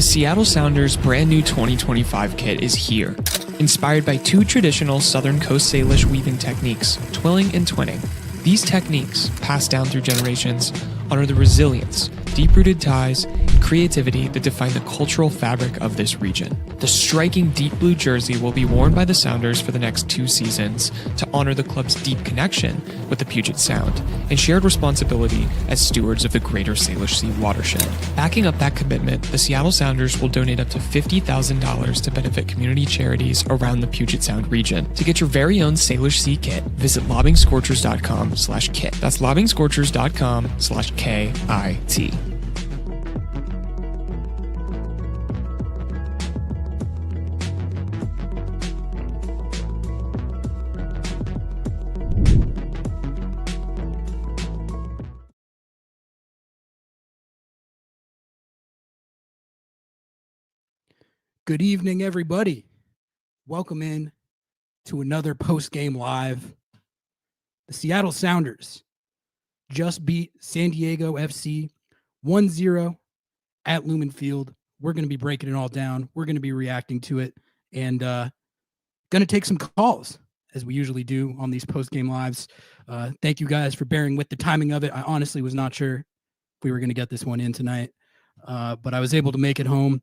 The Seattle Sounders' brand new 2025 kit is here. Inspired by two traditional Southern Coast Salish weaving techniques, twilling and twinning. These techniques, passed down through generations, honor the resilience, deep-rooted ties, and creativity that define the cultural fabric of this region. The striking deep blue jersey will be worn by the Sounders for the next 2 seasons to honor the club's deep connection with the Puget Sound and shared responsibility as stewards of the greater Salish Sea watershed. Backing up that commitment, the Seattle Sounders will donate up to $50,000 to benefit community charities around the Puget Sound region. To get your very own Salish Sea kit, visit lobbingscorchers.com/kit. That's lobbingscorchers.com/KIT. Good evening, everybody. Welcome in to another post-game live. The Seattle Sounders just beat San Diego FC 1-0 at Midfield. We're going to be breaking it all down. We're going to be reacting to it and going to take some calls, as we usually do on these post-game lives. Thank you guys for bearing with the timing of it. I honestly was not sure if we were going to get this one in tonight, but I was able to make it home.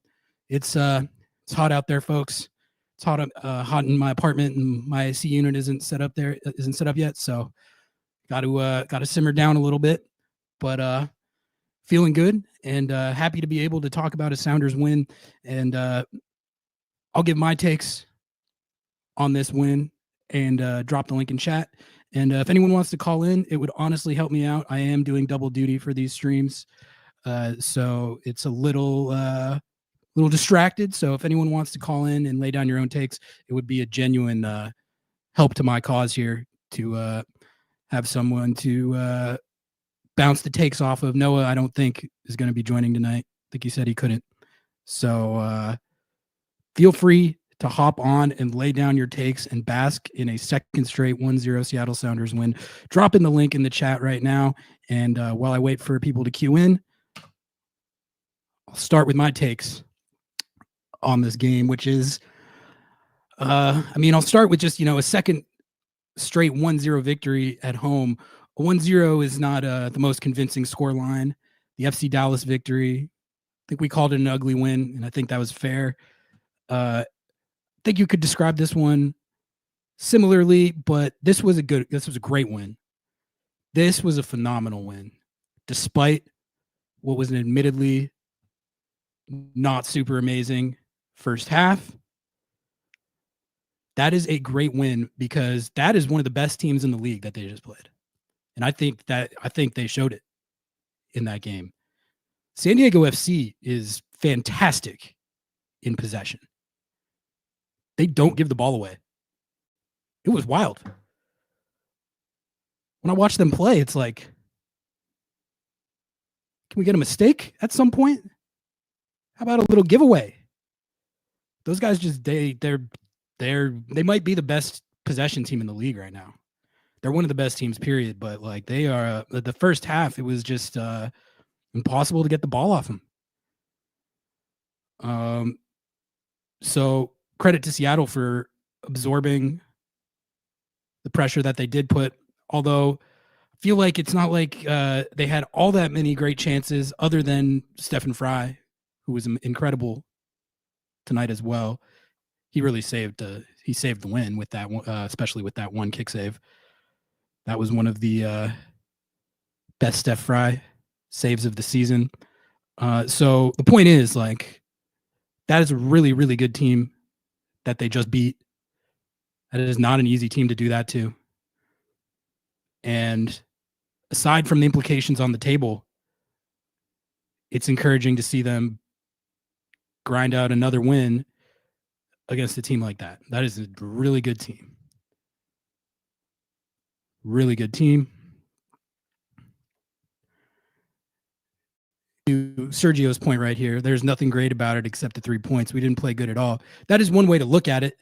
It's hot out there, folks. It's hot in my apartment, and my AC unit isn't set up yet. So got to simmer down a little bit, but feeling good and happy to be able to talk about a Sounders win. And I'll give my takes on this win and drop the link in chat. And if anyone wants to call in, it would honestly help me out. I am doing double duty for these streams, so it's a little distracted. So if anyone wants to call in and lay down your own takes, it would be a genuine help to my cause here to have someone to bounce the takes off of. Noah, I don't think, is going to be joining tonight. I think he said he couldn't. So feel free to hop on and lay down your takes and bask in a second straight 1-0 Seattle Sounders win. Drop in the link in the chat right now. And while I wait for people to queue in, I'll start with my takes on this game, which is, I'll start with just, a second straight 1-0 victory at home. 1-0 is not the most convincing scoreline. The FC Dallas victory, I think we called it an ugly win, and I think that was fair. I think you could describe this one similarly, but this was a great win. This was a phenomenal win, despite what was an admittedly not super amazing first half. That is a great win because that is one of the best teams in the league that they just played. And I think they showed it in that game. San Diego FC is fantastic in possession. They don't give the ball away. It was wild. When I watch them play, it's like, can we get a mistake at some point? How about a little giveaway? Those guys just they might be the best possession team in the league right now. They're one of the best teams, period. But like, they are the first half, it was just impossible to get the ball off them. So credit to Seattle for absorbing the pressure that they did put. Although I feel like it's not like they had all that many great chances other than Stefan Fry, who was incredible tonight as well. He really saved the win with that one, especially with that one kick save. That was one of the best Steph Fry saves of the season. So the point is, like, that is a really, really good team that they just beat. That is not an easy team to do that to. And aside from the implications on the table, it's encouraging to see them grind out another win against a team like that. That is a really good team. Really good team. To Sergio's point right here, there's nothing great about it except the 3 points. We didn't play good at all. That is one way to look at it.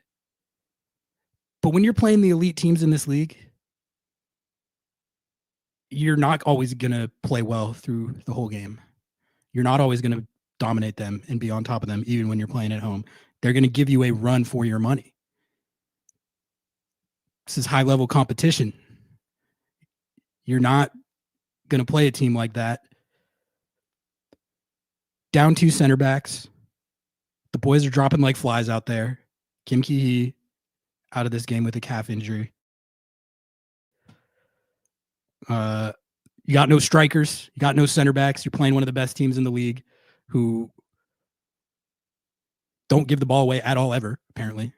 But when you're playing the elite teams in this league, you're not always going to play well through the whole game. You're not always going to dominate them and be on top of them, even when you're playing at home. They're going to give you a run for your money. This is high-level competition. You're not going to play a team like that. Down 2 center backs. The boys are dropping like flies out there. Kim Ki-hee out of this game with a calf injury. You got no strikers. You got no center backs. You're playing one of the best teams in the league who don't give the ball away at all ever, apparently.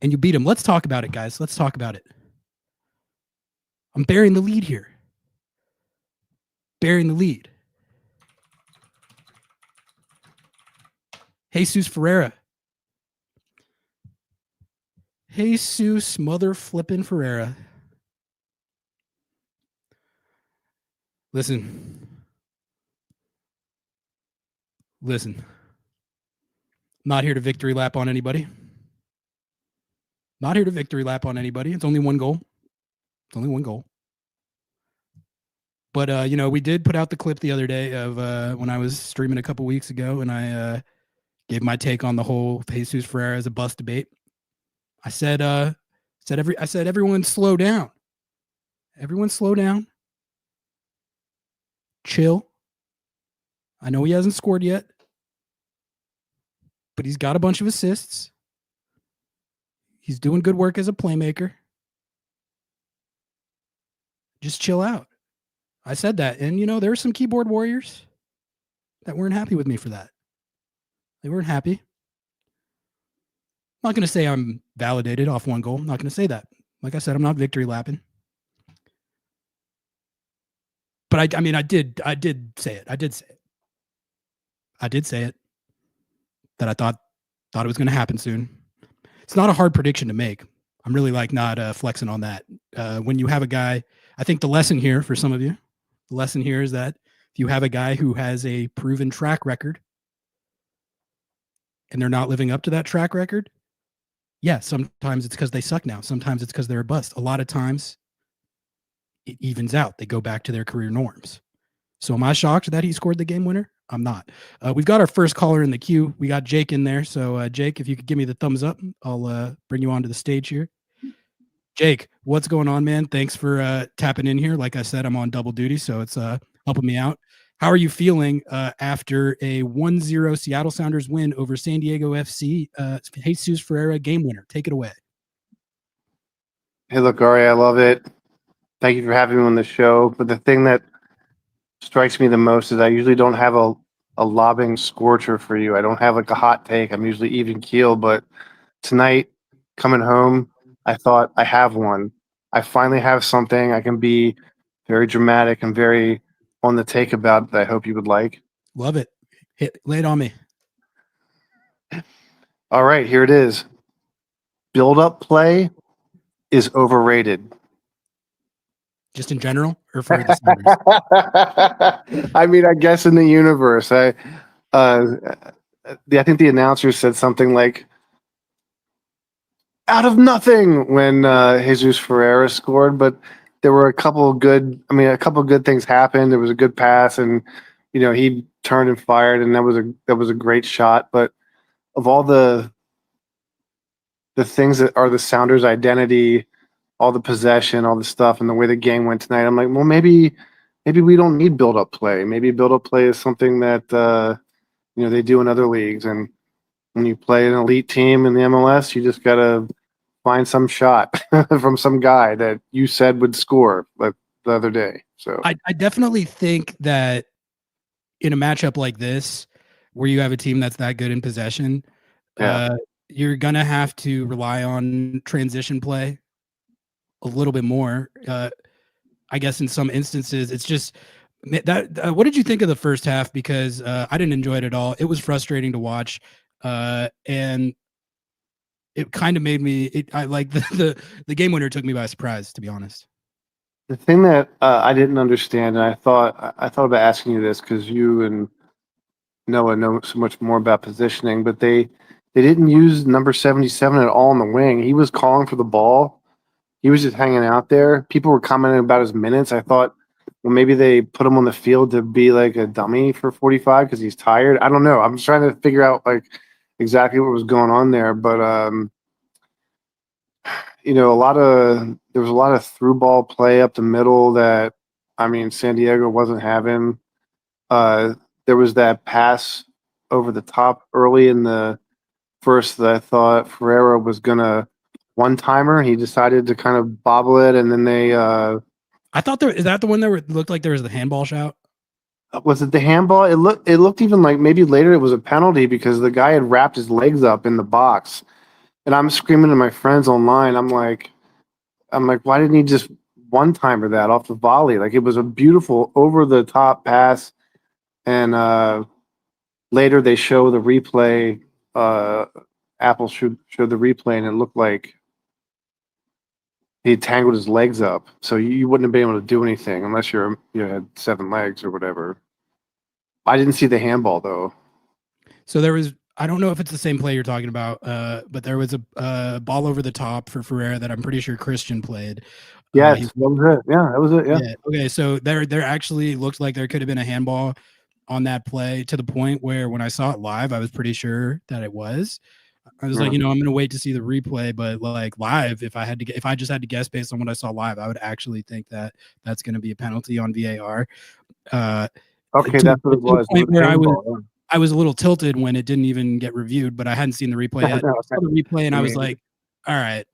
And you beat them. Let's talk about it, guys. Let's talk about it. I'm bearing the lead here. Bearing the lead. Jesus Ferrer. Jesus mother flippin' Ferrer. Listen. I'm not here to victory lap on anybody. It's only one goal. But, we did put out the clip the other day of when I was streaming a couple weeks ago, and I gave my take on the whole Jesus Ferrer as a bust debate. I said everyone slow down. Everyone slow down. Chill. I know he hasn't scored yet, but he's got a bunch of assists. He's doing good work as a playmaker. Just chill out. I said that. And, there were some keyboard warriors that weren't happy with me for that. They weren't happy. I'm not going to say I'm validated off one goal. I'm not going to say that. Like I said, I'm not victory lapping. But I did say it. I did say it. That I thought it was going to happen soon. It's not a hard prediction to make. I'm really not flexing on that. When you have a guy, I think the lesson here for some of you, is that if you have a guy who has a proven track record and they're not living up to that track record, yeah, sometimes it's because they suck now. Sometimes it's because they're a bust. A lot of times it evens out. They go back to their career norms. So am I shocked that he scored the game winner? I'm not. We've got our first caller in the queue. We got Jake in there. So Jake, if you could give me the thumbs up, I'll bring you onto the stage here. Jake, what's going on, man? Thanks for tapping in here. Like I said, I'm on double duty, so it's helping me out. How are you feeling after a 1-0 Seattle Sounders win over San Diego FC? Jesus Ferrer, game winner. Take it away. Hey, look, Ari, I love it. Thank you for having me on the show. But the thing that strikes me the most is I usually don't have a lobbing scorcher for you. I don't have a hot take. I'm usually even keel. But tonight, coming home, I thought I have one. I finally have something I can be very dramatic and very on the take about that I hope you would like. Love it. Lay it on me. All right, here it is. Build-up play is overrated. Just in general, or for the Sounders? I mean, I guess in the universe. I think the announcer said something like, out of nothing when Jesus Ferrer scored, but there were a couple good things happened. There was a good pass, and he turned and fired, and that was a great shot. But of all the things that are the Sounders' identity, all the possession, all the stuff, and the way the game went tonight, I'm like, well, maybe we don't need build-up play. Maybe build-up play is something that they do in other leagues, and when you play an elite team in the MLS, you just gotta find some shot from some guy that you said would score like the other day. So I definitely think that in a matchup like this, where you have a team that's that good in possession, you're gonna have to rely on transition play a little bit more. I guess in some instances, it's just that. What did you think of the first half? Because I didn't enjoy it at all. It was frustrating to watch, and it kind of made me. I like the game winner took me by surprise, to be honest. The thing that I didn't understand, and I thought about asking you this because you and Noah know so much more about positioning, but they didn't use number 77 at all on the wing. He was calling for the ball. He was just hanging out there. People were commenting about his minutes. I thought Well, maybe they put him on the field to be like a dummy for 45 because he's tired. I don't know. I'm just trying to figure out like exactly what was going on there. But there was a lot of through ball play up the middle that San Diego wasn't having. There was that pass over the top early in the first that I thought Ferrer was gonna one timer. He decided to kind of bobble it, and then they I thought is that the one that looked like there was the handball shout? was it the handball? It looked even like maybe later it was a penalty because the guy had wrapped his legs up in the box, and I'm screaming to my friends online. I'm like, why didn't he just one timer that off the volley? Like it was a beautiful over the top pass, and later they show the replay. Apple showed the replay, and it looked like he tangled his legs up, so you wouldn't have been able to do anything unless you had 7 legs or whatever. I didn't see the handball though. So there was, I don't know if it's the same play you're talking about, but there was a ball over the top for Ferrer that I'm pretty sure Christian played. Yes, that was it. Yeah, that was it. Yeah. Okay, so there actually looked like there could have been a handball on that play to the point where when I saw it live, I was pretty sure that it was. I was like, I'm going to wait to see the replay, but like live, if I just had to guess based on what I saw live, I would actually think that that's going to be a penalty on VAR. Okay, that's what it was. Point where I was a little tilted when it didn't even get reviewed, but I hadn't seen the replay yet. I saw the replay and I was like, all right.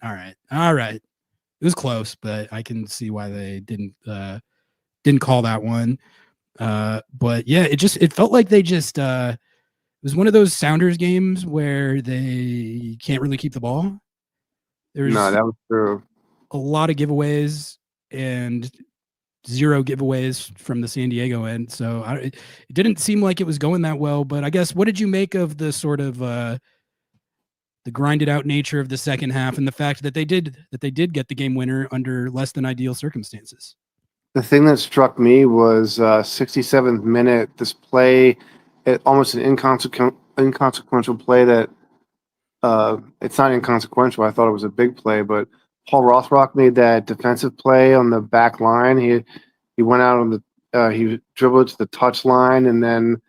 It was close, but I can see why they didn't call that one. But yeah, it felt like they just it was one of those Sounders games where they can't really keep the ball. There's that was true. A lot of giveaways and 0 giveaways from the San Diego end. So it didn't seem like it was going that well. But I guess, what did you make of the sort of the grinded out nature of the second half and the fact that they did get the game winner under less than ideal circumstances? The thing that struck me was 67th minute, this play, almost an inconsequential play that it's not inconsequential. I thought it was a big play, but Paul Rothrock made that defensive play on the back line. He went out on he dribbled to the touch line and then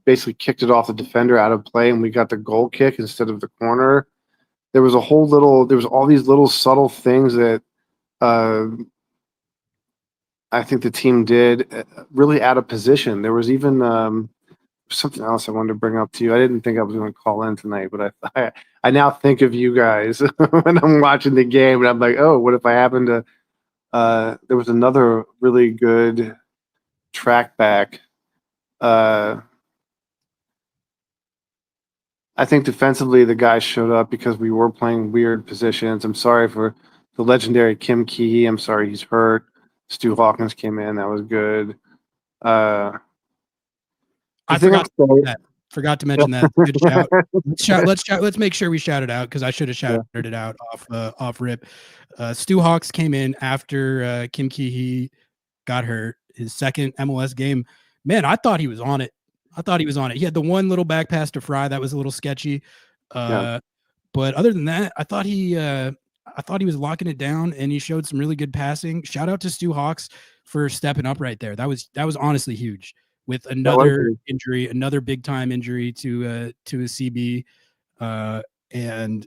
basically kicked it off the defender out of play, and we got the goal kick instead of the corner. There was all these little subtle things that I think the team did really out of position. There was even something else I wanted to bring up to you. I didn't think I was going to call in tonight, but I now think of you guys when I'm watching the game, and I'm like, oh, what if I happen to? There was another really good track back. I think defensively the guys showed up because we were playing weird positions. I'm sorry for the legendary Kim Key. I'm sorry he's hurt. Stu Hawkins came in. That was good. I forgot to mention that. Good shout. Let's make sure we shout it out because I should have shouted it out off rip. Stu Hawks came in after Kim Key got hurt. His second MLS game. Man, I thought he was on it. He had the one little back pass to Fry that was a little sketchy. But other than that, I thought he was locking it down, and he showed some really good passing. Shout out to Stu Hawks for stepping up right there. That was honestly huge. With another injury, another big time injury to a CB, and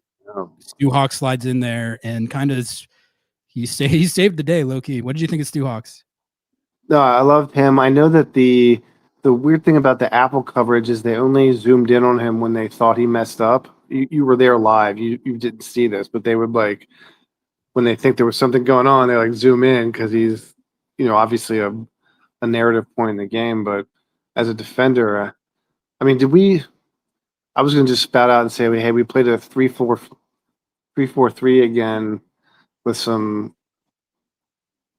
Stu Hawks slides in there and kind of he saved the day, low key. What did you think of Stu Hawks? No, I loved him. I know that the weird thing about the Apple coverage is they only zoomed in on him when they thought he messed up. You were there live. You didn't see this, but they would like when they think there was something going on, they like zoom in because he's obviously a narrative point in the game. But as a defender, I was going to just spout out and say, hey, we played a 3-4-3 again with some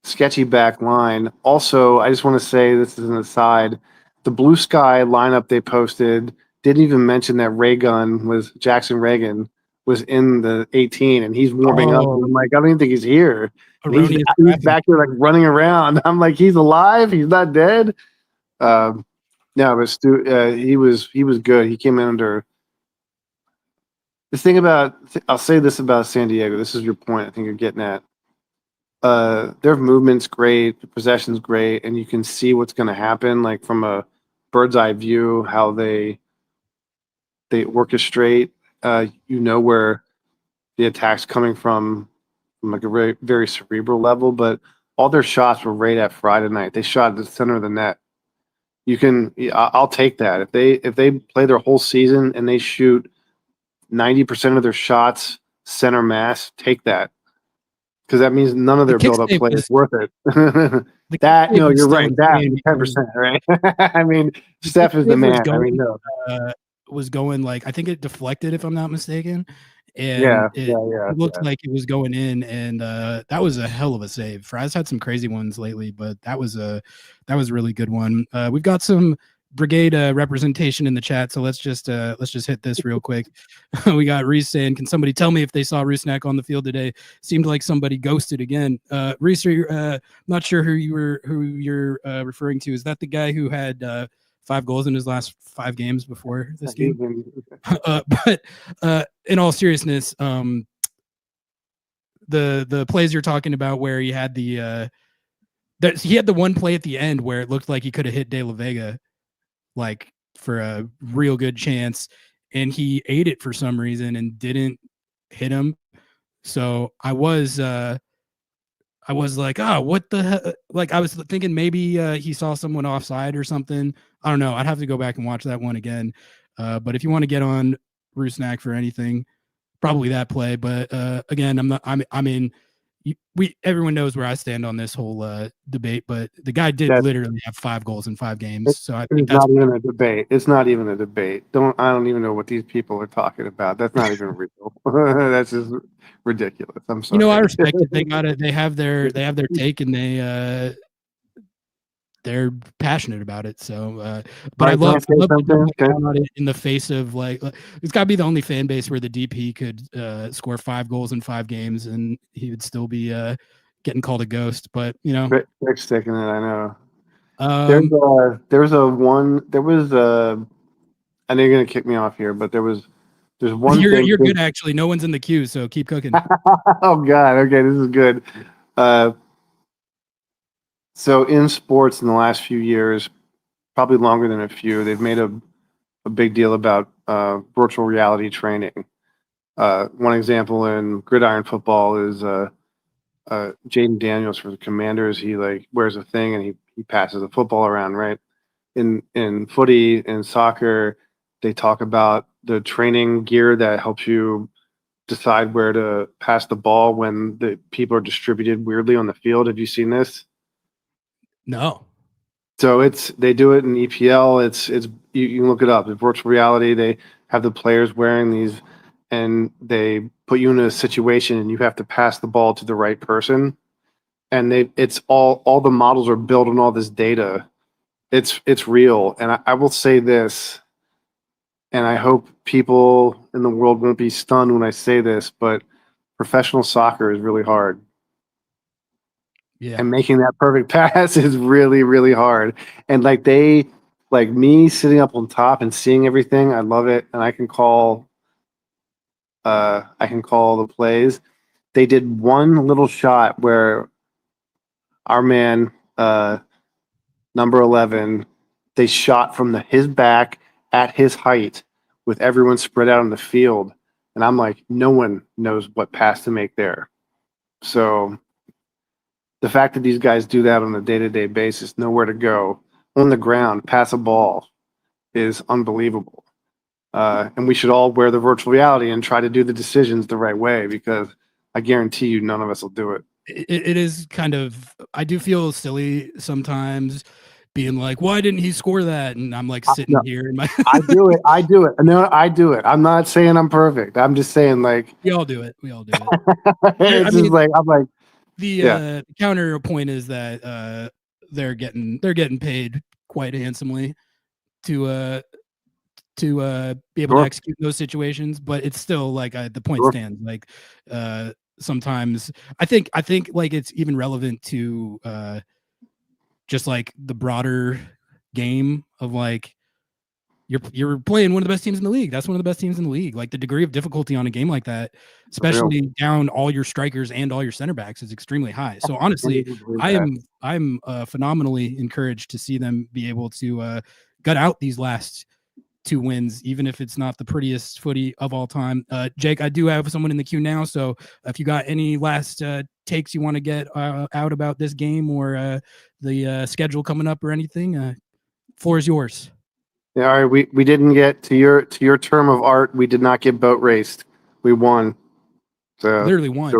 sketchy back line. Also, I just want to say, this is an aside, the blue sky lineup they posted didn't even mention that Jackson Reagan was in the 18 and he's warming up. And I'm like, I don't even think he's here. He's back there like running around. I'm like, he's alive. He's not dead. No, but Stu, he was good. He came in under the thing about. I'll say this about San Diego. This is your point. I think you're getting at. their movement's great, the possession's great, and you can see what's going to happen, like from a bird's eye view, how they orchestrate. Where the attack's coming from like a very very cerebral level, but all their shots were right at Friday night. They shot at the center of the net. I'll take that if they play their whole season and they shoot 90% of their shots center mass. Take that. Because that means none of The their kick build-up save play is was worth it. the kick save No, was you're still right. That insane 10%, right? I mean, the kick Steph is the save man. I mean, was going like I think it deflected if I'm not mistaken, and yeah, yeah. it looked like it was going in, and that was a hell of a save. Fry's had some crazy ones lately, but that was a really good one. We've got some brigade representation in the chat, so let's just hit this real quick. We got Reese saying, "Can somebody tell me if they saw Rusnak on the field today? Seemed like somebody ghosted again." Reese, not sure who you're referring to. Is that the guy who had 5 goals in his last 5 games before this game? But in all seriousness, the plays you're talking about where he had he had the one play at the end where it looked like he could have hit De La Vega like for a real good chance, and he ate it for some reason and didn't hit him. So I was like, oh, what the hell? Like I was thinking maybe he saw someone offside or something. I don't know. I'd have to go back and watch that one again. But if you want to get on Rusnak for anything, probably that play. But again, everyone knows where I stand on this whole debate, but the guy did literally have 5 goals in 5 games. So I think it's not even a debate. It's not even a debate. I don't even know what these people are talking about. That's not even real. That's just ridiculous. I'm sorry. I respect it. They have their take, and they're passionate about it. So, but I love it in the face of like it's got to be the only fan base where the DP could score 5 goals in 5 games and he would still be getting called a ghost. But Rick's sticking it. I know. I know you're gonna kick me off here, but there's one thing. You're good actually. No one's in the queue, so keep cooking. Oh God. Okay, this is good. So in sports in the last few years, probably longer than a few, they've made a big deal about virtual reality training. One example in gridiron football is Jaden Daniels for the Commanders. He like wears a thing and he passes the football around, right? In footy and soccer, they talk about the training gear that helps you decide where to pass the ball when the people are distributed weirdly on the field. Have you seen this? No. So they do it in EPL. You can look it up. In virtual reality, they have the players wearing these, and they put you in a situation, and you have to pass the ball to the right person. And it's all the models are built on all this data. It's real, and I will say this, and I hope people in the world won't be stunned when I say this, but professional soccer is really hard. Yeah. And making that perfect pass is really, really hard. And like me sitting up on top and seeing everything, I love it. And I can call the plays. They did one little shot where our man, number 11, they shot from his back at his height with everyone spread out on the field. And I'm like, no one knows what pass to make there. So the fact that these guys do that on a day-to-day basis, nowhere to go, on the ground, pass a ball, is unbelievable. And we should all wear the virtual reality and try to do the decisions the right way, because I guarantee you none of us will do it. It is kind of, I do feel silly sometimes being like, why didn't he score that? And I'm like sitting here in my I do it. No, I do it. I'm not saying I'm perfect. I'm just saying like we all do it. It's just like I'm like the counterpoint is that they're getting paid quite handsomely to be able to execute those situations, but it's still like the point stands. Like sometimes I think like it's even relevant to just like the broader game of like you're playing one of the best teams in the league. That's one of the best teams in the league. Like the degree of difficulty on a game like that, especially down all your strikers and all your center backs, is extremely high. So honestly, I'm phenomenally encouraged to see them be able to gut out these last 2 wins, even if it's not the prettiest footy of all time. Jake, I do have someone in the queue now, so if you got any last takes you want to get out about this game or the schedule coming up or anything, floor is yours. Yeah, all right, we didn't get to your term of art. We did not get boat raced. We won. So literally won.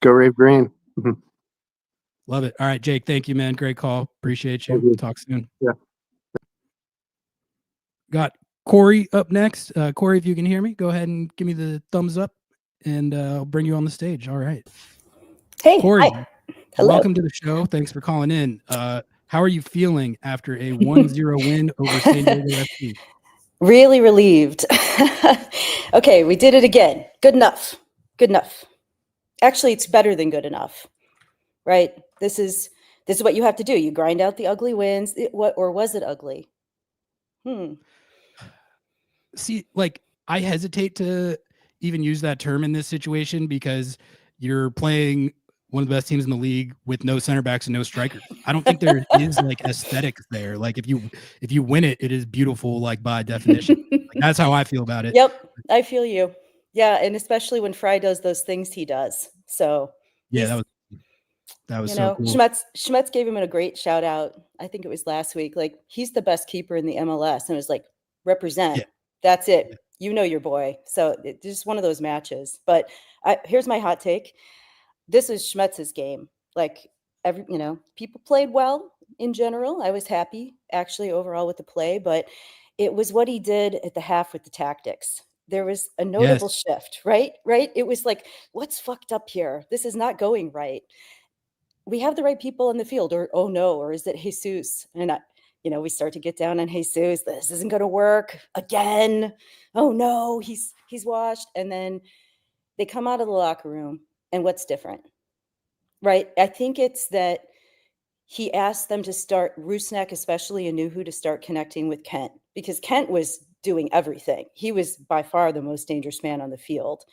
Go Rave Green. Love it. All right, Jake. Thank you, man. Great call. Appreciate you. You. Talk soon. Yeah. Got Corey up next. Corey, if you can hear me, go ahead and give me the thumbs up, and I'll bring you on the stage. All right. Hey, Corey. hi. Hello. Welcome to the show. Thanks for calling in. How are you feeling after a 1-0 win over San Diego FC? Really relieved. Okay, we did it again. Good enough. Good enough. Actually, it's better than good enough, right? This is what you have to do. You grind out the ugly wins. Or was it ugly? See, like, I hesitate to even use that term in this situation because you're playing one of the best teams in the league with no center backs and no strikers. I don't think there is like aesthetics there. Like if you win it, it is beautiful, like by definition. Like, that's how I feel about it. Yep, I feel you. Yeah, and especially when Fry does those things he does. So yeah, that was so cool. Schmetz gave him a great shout out. I think it was last week. Like, he's the best keeper in the MLS, and it was like, represent. Yeah. That's it. Yeah. You know your boy. So it's just one of those matches. But here's my hot take. This is Schmetz's game. Like, people played well in general. I was happy actually overall with the play, but it was what he did at the half with the tactics. There was a notable shift, right? It was like, what's fucked up here? This is not going right. We have the right people in the field, or oh no, or is it Jesus? And we start to get down on Jesus. This isn't going to work again. Oh no, he's washed. And then they come out of the locker room, and what's different, right? I think it's that he asked them to start, Rusnak especially, and Nuhu to start connecting with Kent, because Kent was doing everything. He was by far the most dangerous man on the field.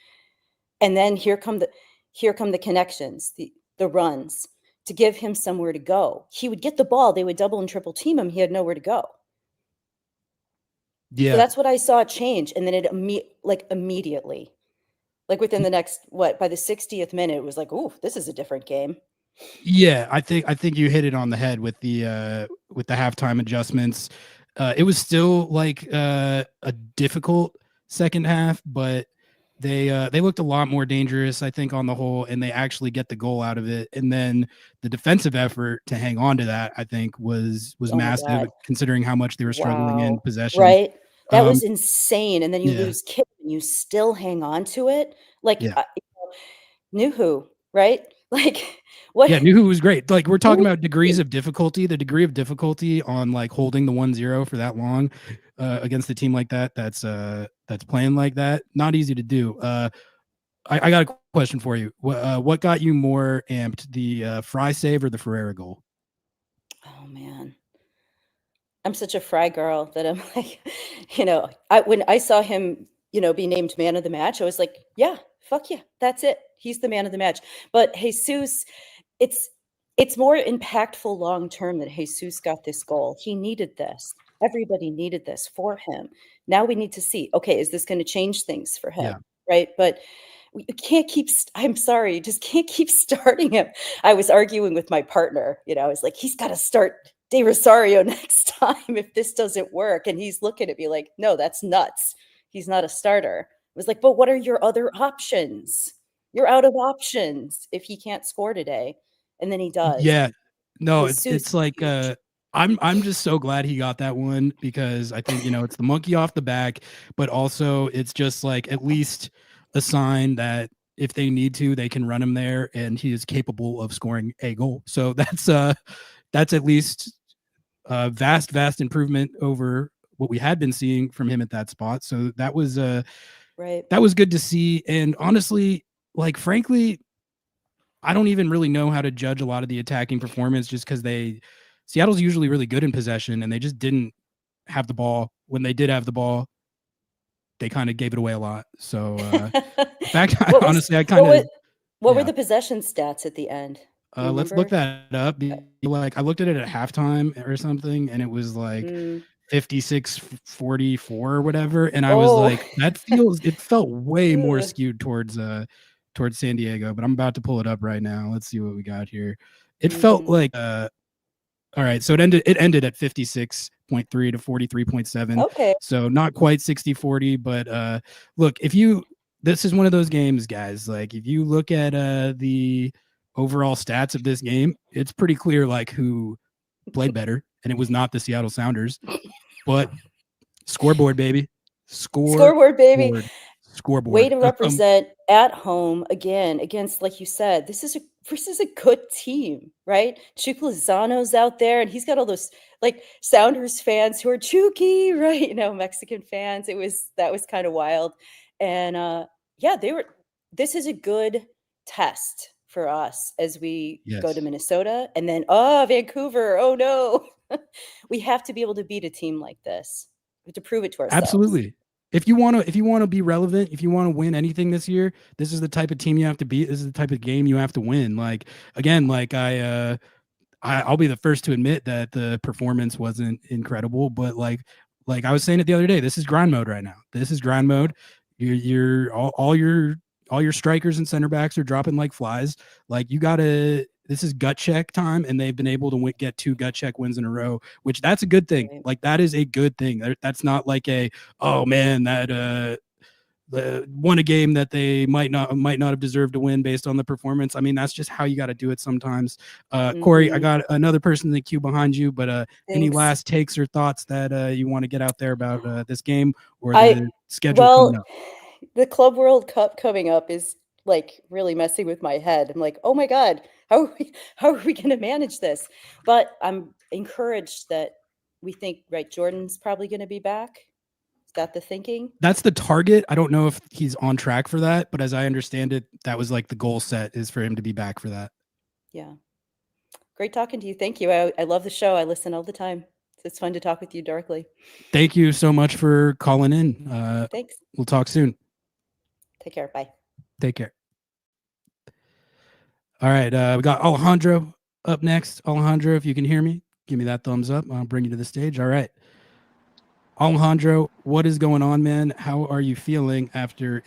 And then here come the connections, the runs, to give him somewhere to go. He would get the ball, they would double and triple team him, he had nowhere to go. Yeah. So that's what I saw change. And then it immediately, like within the next, by the 60th minute, it was like, ooh, this is a different game. Yeah, I think you hit it on the head with the halftime adjustments. It was still like a difficult second half, but they looked a lot more dangerous, I think, on the whole, and they actually get the goal out of it. And then the defensive effort to hang on to that, I think, was massive, considering how much they were struggling in possession. Right, that was insane. And then you lose kick, and you still hang on to it, like Nuhu, right? Like, what? Yeah, Nuhu was great. Like, we're talking about degrees of difficulty. The degree of difficulty on like holding the 1-0 for that long against a team like that's playing like that, not easy to do. I got a question for you. What got you more amped, the Fry save or the Ferrer goal? Oh man, I'm such a Fry girl that I'm like, when I saw him, be named man of the match, I was like, yeah, fuck yeah, that's it. He's the man of the match. But Jesus, it's more impactful long term that Jesus got this goal. He needed this. Everybody needed this for him. Now we need to see, okay, is this going to change things for him? Yeah. Right? But you can't keep, I'm sorry, you just can't keep starting him. I was arguing with my partner. I was like, he's got to start De Rosario next time if this doesn't work. And he's looking at me like, no, that's nuts. He's not a starter. I was like, but what are your other options? You're out of options if he can't score today. And then he does. Yeah. No, it's like I'm just so glad he got that one, because I think, it's the monkey off the back, but also it's just like at least a sign that if they need to, they can run him there and he is capable of scoring a goal. So that's at least a vast improvement over what we had been seeing from him at that spot. So that was right. That was good to see. And honestly, like, frankly, I don't even really know how to judge a lot of the attacking performance, just because Seattle's usually really good in possession, and they just didn't have the ball. When they did have the ball, they kind of gave it away a lot. So, in fact, honestly, I kind of what were the possession stats at the end? Let's look that up. Like, I looked at it at halftime or something, and it was like 56-44 or whatever. And I was like, it felt way more skewed towards San Diego, but I'm about to pull it up right now. Let's see what we got here. It felt like all right, so it ended at 56.3 to 43.7. Okay. So not quite 60-40, but look, this is one of those games, guys. Like, if you look at the overall stats of this game, it's pretty clear like who played better, and it was not the Seattle Sounders, but scoreboard, baby. Scoreboard, baby. Scoreboard. Way to represent at home again against, like you said, this is a good team, right? Chuck Lozano's out there, and he's got all those like Sounders fans who are Chucky, right? You know, Mexican fans. That was kind of wild. And this is a good test for us as we go to Minnesota, and then Vancouver. Oh no. We have to be able to beat a team like this. We have to prove it to ourselves. Absolutely. If you want to be relevant, if you want to win anything this year, this is the type of team you have to beat. This is the type of game you have to win. Like, again, like I'll be the first to admit that the performance wasn't incredible, but like I was saying it the other day, this is grind mode right now. This is grind mode. All your strikers and center backs are dropping like flies. Like, this is gut check time, and they've been able to get 2 gut check wins in a row, which that's a good thing. Right. Like, that is a good thing. That's not like oh man, that won a game that they might not have deserved to win based on the performance. I mean, that's just how you got to do it sometimes. Corey, I got another person in the queue behind you, but any last takes or thoughts that you want to get out there about this game or the schedule coming up? The Club World Cup coming up is like really messing with my head. I'm like, oh my God, how are we going to manage this? But I'm encouraged that we think, right, Jordan's probably going to be back. Is that the thinking? That's the target. I don't know if he's on track for that, but as I understand it, that was like the goal set, is for him to be back for that. Yeah. Great talking to you. Thank you. I love the show. I listen all the time. It's fun to talk with you directly. Thank you so much for calling in. Thanks. We'll talk soon. Take care. Bye. Take care. All right. We got Alejandro up next. Alejandro, if you can hear me, give me that thumbs up. I'll bring you to the stage. All right. Alejandro, what is going on, man? How are you feeling after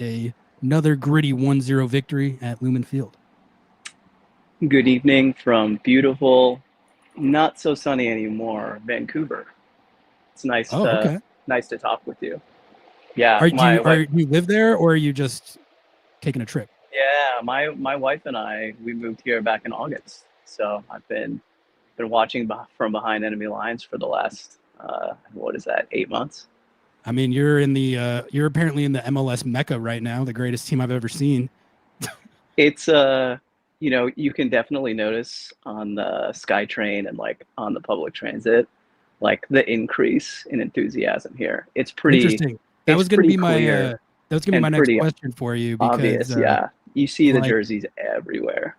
another gritty 1-0 victory at Lumen Field? Good evening from beautiful, not so sunny anymore, Vancouver. It's nice nice to talk with you. Yeah. Do you live there, or are you just taking a trip? Yeah, my wife and I, we moved here back in August. So I've been watching from behind enemy lines for the last 8 months? I mean, you're you're apparently in the MLS Mecca right now, the greatest team I've ever seen. It's you can definitely notice on the SkyTrain and like on the public transit, like the increase in enthusiasm here. It's pretty interesting. That was going to be my next question for you. Because, obvious, yeah. You see the jerseys everywhere.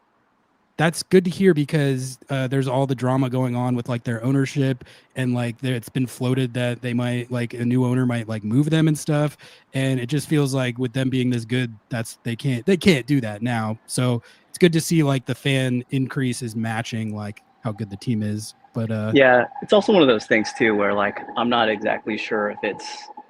That's good to hear, because there's all the drama going on with like their ownership, and like it's been floated that they might, like, a new owner might like move them and stuff. And it just feels like with them being this good, they can't do that now. So it's good to see like the fan increase is matching like how good the team is. But yeah, it's also one of those things too, where like, I'm not exactly sure if it's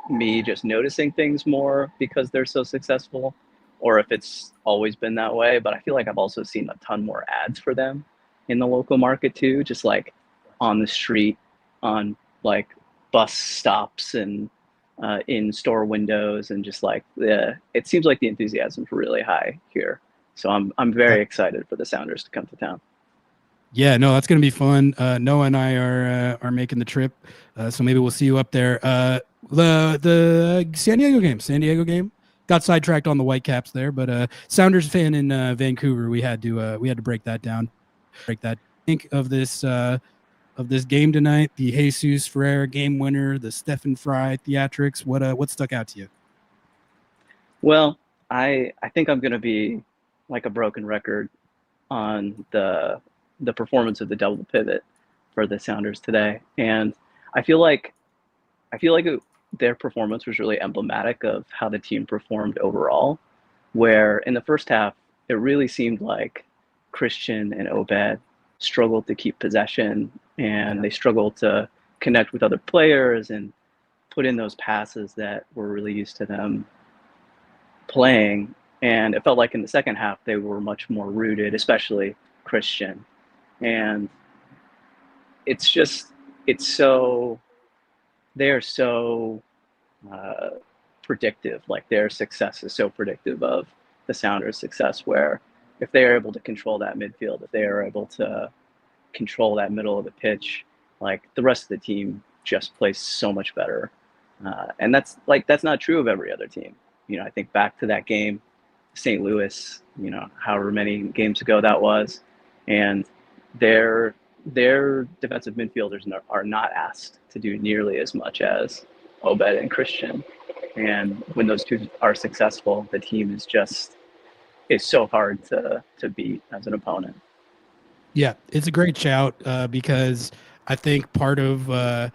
me just noticing things more because they're so successful, or if it's always been that way. But I feel like I've also seen a ton more ads for them in the local market too, just like on the street, on like bus stops, and in store windows, and just like it seems like the enthusiasm's really high here. So I'm very excited for the Sounders to come to town. Yeah, no, that's going to be fun. Noah and I are making the trip, so maybe we'll see you up there. The San Diego game got sidetracked on the Whitecaps there, but Sounders fan in Vancouver, we had to break that down. Think of this game tonight, the Jesus Ferrer game winner, the Stephen Fry theatrics. What stuck out to you? Well, I think I'm going to be like a broken record on the performance of the double pivot for the Sounders today. And I feel like I feel like their performance was really emblematic of how the team performed overall, where in the first half, it really seemed like Christian and Obed struggled to keep possession, and they struggled to connect with other players and put in those passes that we're really used to them playing. And it felt like in the second half, they were much more rooted, especially Christian. And it's so, they're so predictive. Like their success is so predictive of the Sounders' success, where if they are able to control that midfield, if they are able to control that middle of the pitch, like the rest of the team just plays so much better. And that's not true of every other team. I think back to that game, St. Louis, however many games ago that was, and their defensive midfielders are not asked to do nearly as much as Obed and Christian. And when those two are successful, the team is so hard to beat as an opponent. Yeah, it's a great shout because I think part of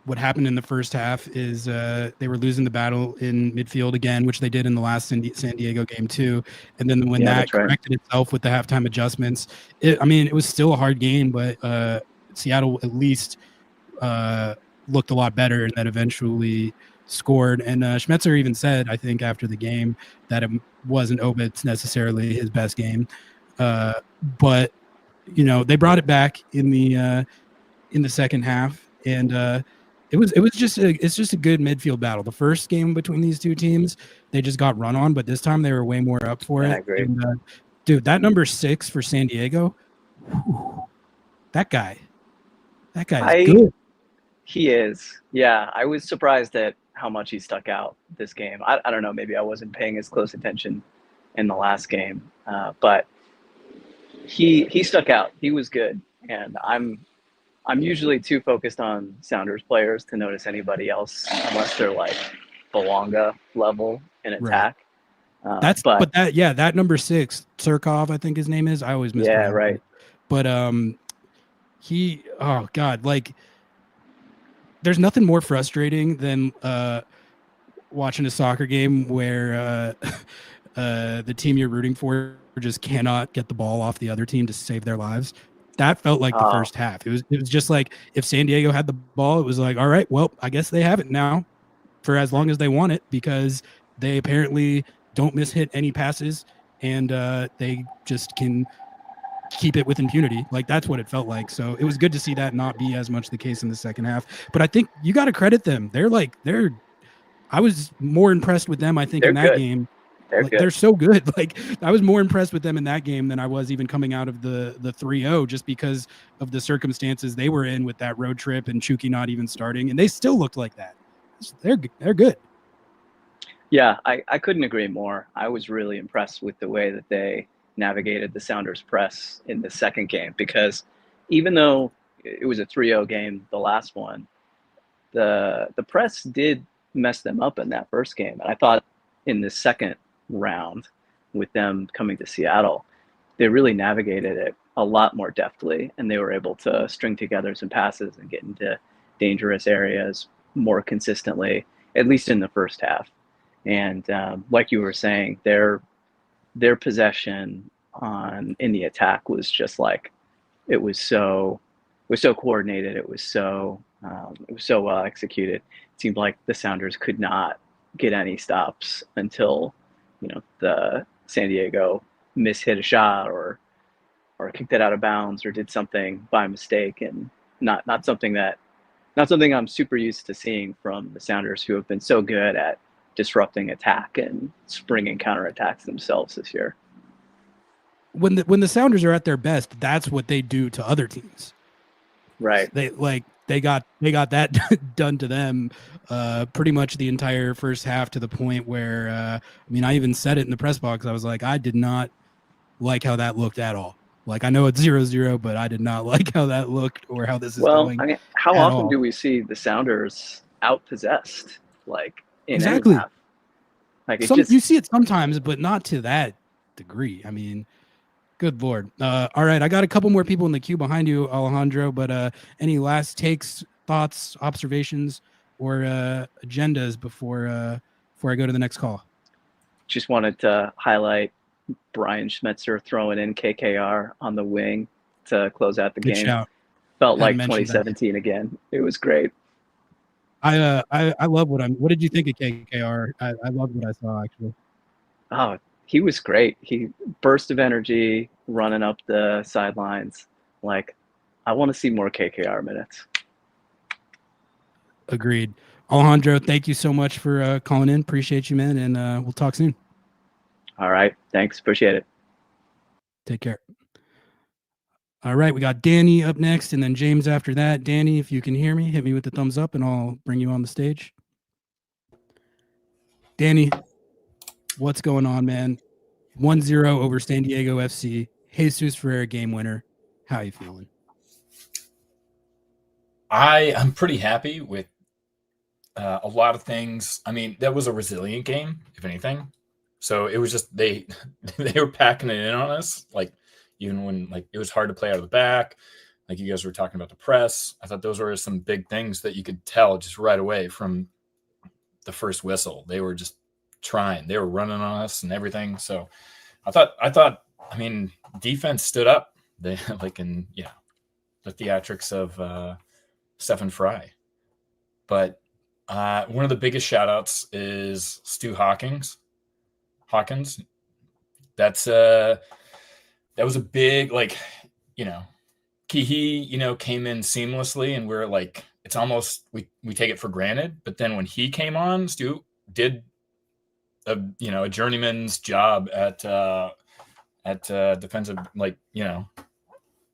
what happened in the first half is they were losing the battle in midfield again, which they did in the last San Diego game too. And then when that corrected itself with the halftime adjustments, it was still a hard game, but Seattle at least looked a lot better, and that eventually scored. And Schmetzer even said, I think after the game, that it wasn't Obed's necessarily his best game, but they brought it back in the second half, and it's just a good midfield battle. The first game between these two teams, they just got run on, but this time they were way more up for it. I agree. And, dude, that number 6 for San Diego, that guy is good. He is. Yeah, I was surprised at how much he stuck out this game. I don't know, maybe I wasn't paying as close attention in the last game, but he stuck out. He was good, and I'm usually too focused on Sounders players to notice anybody else unless they're like Belonga level in attack. Right. That number 6, Surkov, I think his name is. I always mispronounce it. Right. But there's nothing more frustrating than watching a soccer game where the team you're rooting for just cannot get the ball off the other team to save their lives. That felt like the first half. It was just like if San Diego had the ball, it was like, all right, well, I guess they have it now for as long as they want it, because they apparently don't miss-hit any passes, and they just can keep it with impunity. Like, that's what it felt like. So it was good to see that not be as much the case in the second half. But I think you got to credit them. I was more impressed with them, I think, in that game. They're so good. Like, I was more impressed with them in that game than I was even coming out of the 3-0, just because of the circumstances they were in with that road trip and Chucky not even starting, and they still looked like that. They're good. Yeah, I couldn't agree more. I was really impressed with the way that they navigated the Sounders press in the second game, because even though it was a 3-0 game, the last one, the press did mess them up in that first game. And I thought in the second round, with them coming to Seattle, they really navigated it a lot more deftly, and they were able to string together some passes and get into dangerous areas more consistently, at least in the first half. And like you were saying, their possession in the attack was just like, it was so coordinated. It was so well executed. It seemed like the Sounders could not get any stops until the San Diego mishit a shot or kicked it out of bounds or did something by mistake, and not something I'm super used to seeing from the Sounders, who have been so good at disrupting attack and springing counterattacks themselves this year. When the Sounders are at their best, that's what they do to other teams. Right. They got that done to them pretty much the entire first half, to the point where I even said it in the press box. I was like, I did not like how that looked at all. Like, I know it's 0-0, but I did not like how that looked or how this is going. Well, how often do we see the Sounders outpossessed? Like, in exactly. Any half? Like, you see it sometimes, but not to that degree. I mean, good Lord. All right, I got a couple more people in the queue behind you, Alejandro, but any last takes, thoughts, observations agendas before I go to the next call? Just wanted to highlight Brian Schmetzer throwing in KKR on the wing to close out the Good game. shout. Felt Hadn't like mentioned that. 2017 again. It was great. I love what did you think of KKR? I loved what I saw actually. Oh, he was great. He burst of energy running up the sidelines. Like, I want to see more KKR minutes. Agreed. Alejandro, thank you so much for calling in. Appreciate you, man, and we'll talk soon. All right. Thanks. Appreciate it. Take care. All right, we got Danny up next, and then James after that. Danny, if you can hear me, hit me with the thumbs up, and I'll bring you on the stage. Danny, what's going on, man? 1-0 over San Diego FC. Jesus Ferrer game winner. How are you feeling? I'm pretty happy with a lot of things. I mean, that was a resilient game, if anything. So it was just they were packing it in on us, like even when like it was hard to play out of the back. Like you guys were talking about the press. I thought those were some big things that you could tell just right away from the first whistle. They were just trying. They were running on us and everything. So I thought. I mean, defense stood up. They like in the theatrics of Stephen Fry. But one of the biggest shout outs is Stu Hawkins. That was a big, Kihi, came in seamlessly, and we're like, it's almost we take it for granted. But then when he came on, Stu did a journeyman's job at defensive,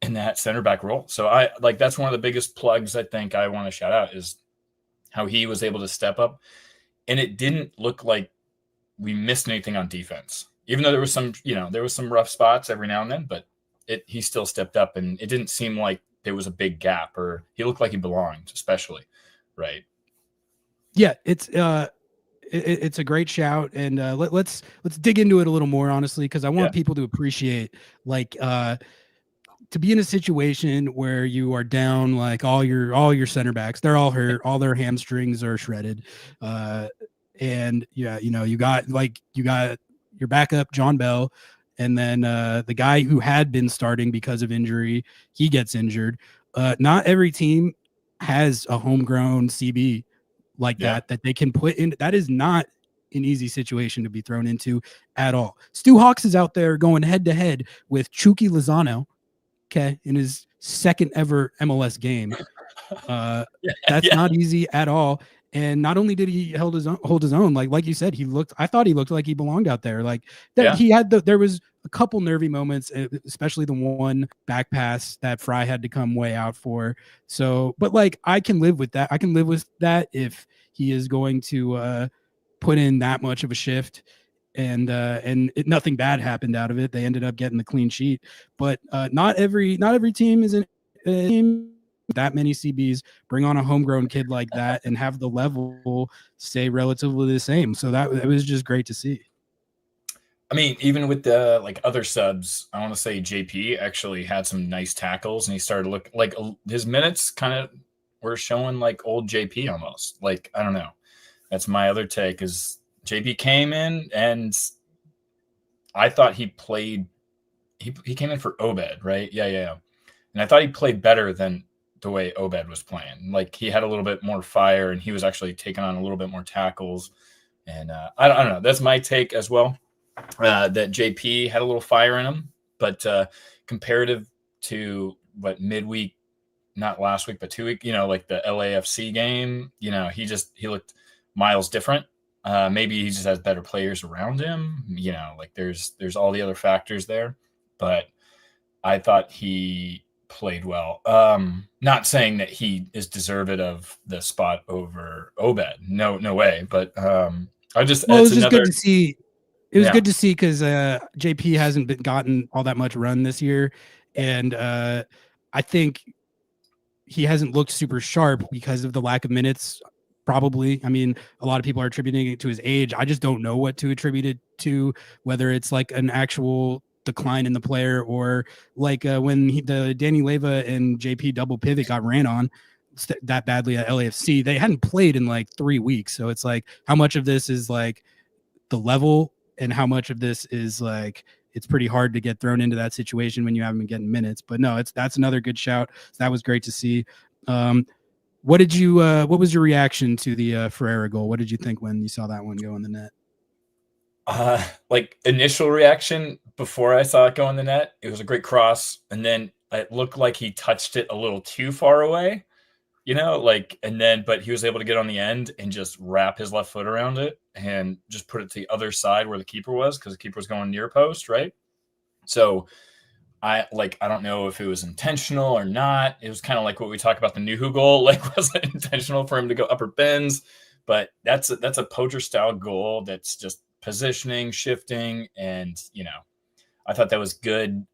in that center back role. So that's one of the biggest plugs I think I want to shout out is how he was able to step up, and it didn't look like we missed anything on defense, even though there was some rough spots every now and then, but he still stepped up, and it didn't seem like there was a big gap, or he looked like he belonged, especially. Right. Yeah. It's a great shout, and let's dig into it a little more, honestly, because I want people to appreciate to be in a situation where you are down like all your center backs, they're all hurt, all their hamstrings are shredded, and you got your backup John Bell, and then the guy who had been starting because of injury, he gets injured. Not every team has a homegrown CB like that they can put in. That is not an easy situation to be thrown into at all. Stu Hawks is out there going head to head with Chucky Lozano, in his second ever MLS game. That's not easy at all. And not only did he hold his own, like you said, I thought he looked like he belonged out there. Like that, he had there was a couple nervy moments, especially the one back pass that Fry had to come way out for. So, but I can live with that. I can live with that if he is going to put in that much of a shift. And nothing bad happened out of it. They ended up getting the clean sheet, but not every team is in a team that many CBs. Bring on a homegrown kid like that and have the level stay relatively the same. So it was just great to see. I mean, even with the other subs, I want to say JP actually had some nice tackles, and he started to look like his minutes kind of were showing like old JP almost. Like, I don't know. That's my other take is JP came in, and I thought he played. He came in for Obed, right? Yeah. And I thought he played better than the way Obed was playing. Like he had a little bit more fire, and he was actually taking on a little bit more tackles. And I don't know. That's my take as well. That JP had a little fire in him, but comparative to what midweek, not last week, but 2 week, like the LAFC game, he looked miles different. Maybe he just has better players around him. There's all the other factors there, but I thought he played well. Not saying that he is deserved of the spot over Obed. No way. But it was just good to see. It was good to see because JP hasn't gotten all that much run this year, and I think he hasn't looked super sharp because of the lack of minutes. Probably. I mean, a lot of people are attributing it to his age. I just don't know what to attribute it to, whether it's like an actual decline in the player or when the Danny Leyva and JP double pivot got ran on. that badly at LAFC. They hadn't played in like 3 weeks. So it's like, how much of this is like the level and how much of this is like, it's pretty hard to get thrown into that situation when you haven't been getting minutes. But no, that's another good shout. That was great to see. What was your reaction to the Ferrer goal? What did you think when you saw that one go in the net? Like initial reaction before I saw it go in the net, it was a great cross. And then it looked like he touched it a little too far away, but he was able to get on the end and just wrap his left foot around it and just put it to the other side where the keeper was, because the keeper was going near post, right? So I don't know if it was intentional or not. It was kind of like what we talk about the Nuhu goal. Like, was it intentional for him to go upper bends? But that's a poacher style goal. That's just positioning, shifting, and I thought that was good.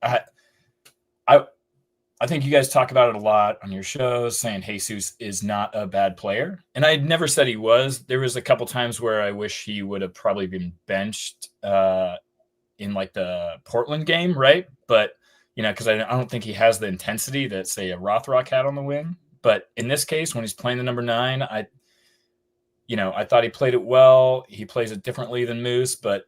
I think you guys talk about it a lot on your shows, saying Jesus is not a bad player. And I never said he was. There was a couple times where I wish he would have probably been benched in like the Portland game, right? But, because I don't think he has the intensity that, say, a Rothrock had on the wing. But in this case, when he's playing the number 9, I thought he played it well. He plays it differently than Moose, but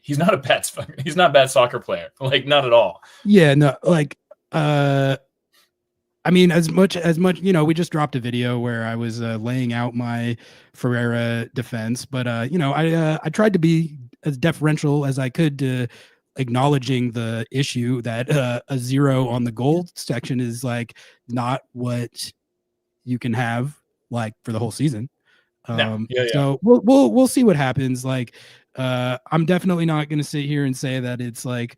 he's not a bad soccer player, like not at all. Yeah, no, like I mean, as much we just dropped a video where I was laying out my Ferreira defense, but I tried to be as deferential as I could to acknowledging the issue that a 0 on the goal section is like not what you can have like for the whole season. So we'll see what happens. Like, I'm definitely not going to sit here and say that it's like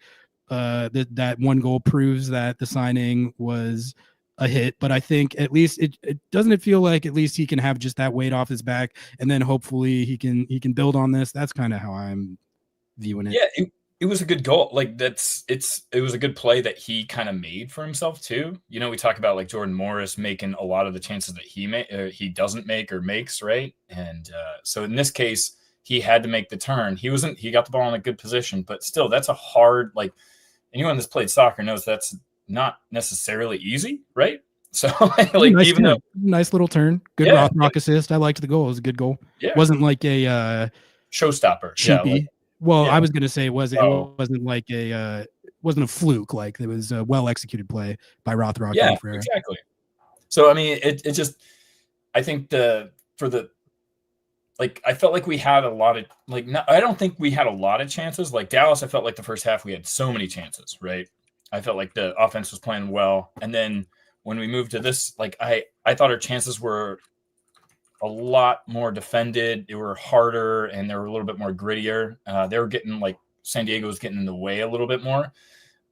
that one goal proves that the signing was a hit, but I think at least it doesn't feel like at least he can have just that weight off his back, and then hopefully he can build on this. That's kind of how I'm viewing it. Yeah, it was a good goal. Like it was a good play that he kind of made for himself too. We talk about like Jordan Morris making a lot of the chances that he doesn't make or makes, right? And so in this case, he had to make the turn. He got the ball in a good position, but still, that's a hard, like, anyone that's played soccer knows that's not necessarily easy, right? So like, nice little turn, good Rothrock assist. I liked the goal. It was a good goal. Yeah. It wasn't like a showstopper. Cheapy. I was going to say it wasn't like wasn't a fluke. Like, it was a well executed play by Rothrock. Yeah, exactly. So I mean, it just, I think I felt like we had a lot of I don't think we had a lot of chances. Like Dallas, I felt like the first half we had so many chances, right? I felt like the offense was playing well, and then when we moved to this, like I thought our chances were a lot more defended. They were harder, and they were a little bit more grittier. They were getting, like, San Diego was getting in the way a little bit more,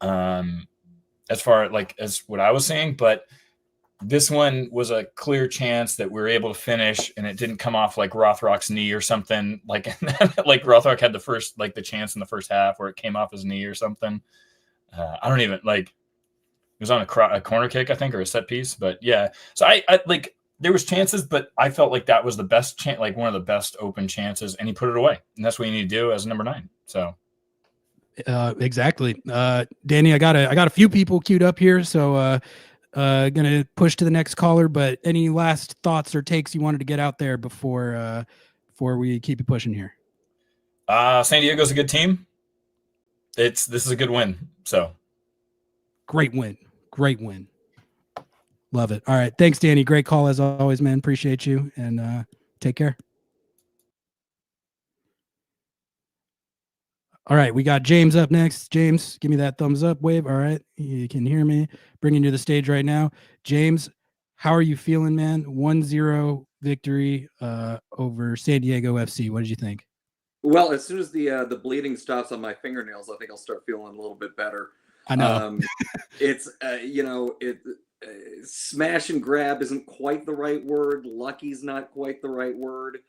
as far as what I was saying. But this one was a clear chance that we were able to finish, and it didn't come off like Rothrock's knee or something. Like Rothrock had the chance in the first half where it came off his knee or something. I don't even it was on a corner kick, I think, or a set piece. But yeah, so I there was chances, but I felt like that was the best chance, like one of the best open chances, and he put it away. And that's what you need to do as a number 9. So exactly. Danny, I got a few people queued up here, so gonna push to the next caller. But any last thoughts or takes you wanted to get out there before we keep it pushing here? San Diego's a good team. This is a good win. So great win. Love it. All right. Thanks, Danny. Great call as always, man. Appreciate you, and take care. All right. We got James up next. James, give me that thumbs up wave. All right. You can hear me. Bringing you to the stage right now. James, how are you feeling, man? 1-0 victory over San Diego FC. What did you think? Well, as soon as the bleeding stops on my fingernails, I think I'll start feeling a little bit better. I know. It's smash and grab isn't quite the right word. Lucky's not quite the right word.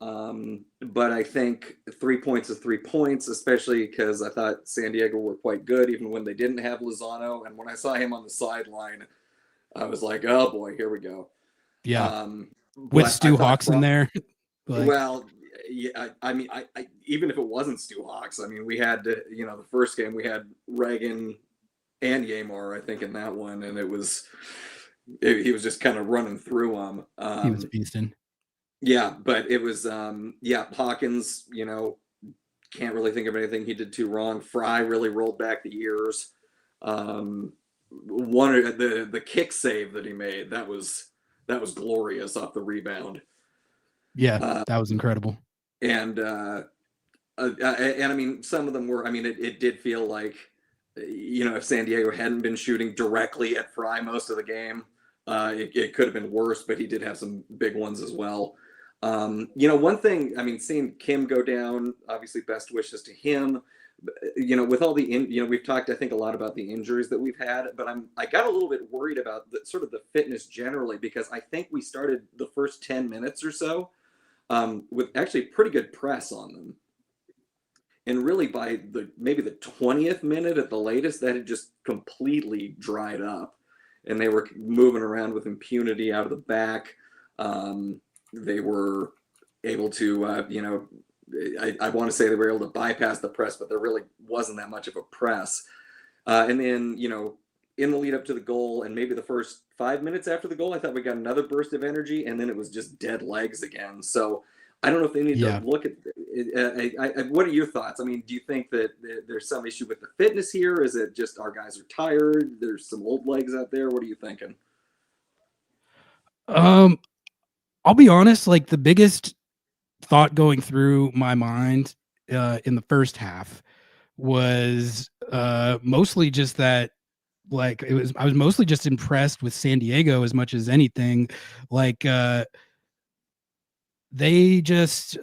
But I think 3 points is 3 points, especially because I thought San Diego were quite good, even when they didn't have Lozano. And when I saw him on the sideline, I was like, oh boy, here we go. Yeah. With Stu Hawks in there. Well, yeah, I mean, I even if it wasn't Stu Hawks, I mean, we had, the first game we had Reagan and Yamar, I think, in that one, and it was he was just kind of running through them. He was beasting. Yeah, but it was Hawkins, can't really think of anything he did too wrong. Fry really rolled back the years. One of the kick save that he made, that was glorious off the rebound. Yeah, that was incredible. And I mean, some of them were. I mean, it did feel like, if San Diego hadn't been shooting directly at Fry most of the game, it could have been worse. But he did have some big ones as well. One thing, I mean, seeing Kim go down, obviously best wishes to him. With all the we've talked, I think, a lot about the injuries that we've had, but I got a little bit worried about sort of the fitness generally, because I think we started the first 10 minutes or so with actually pretty good press on them. And really by maybe the 20th minute at the latest, that had just completely dried up, and they were moving around with impunity out of the back. They were able to, I want to say they were able to bypass the press, but there really wasn't that much of a press. And then, in the lead up to the goal, and maybe the first 5 minutes after the goal, I thought we got another burst of energy, and then it was just dead legs again. So I don't know if they need to look at what are your thoughts? I mean, do you think that there's some issue with the fitness here? Is it just our guys are tired? There's some old legs out there. What are you thinking? I'll be honest, like the biggest thought going through my mind in the first half was mostly just that, like, I was mostly just impressed with San Diego as much as anything. Like they're just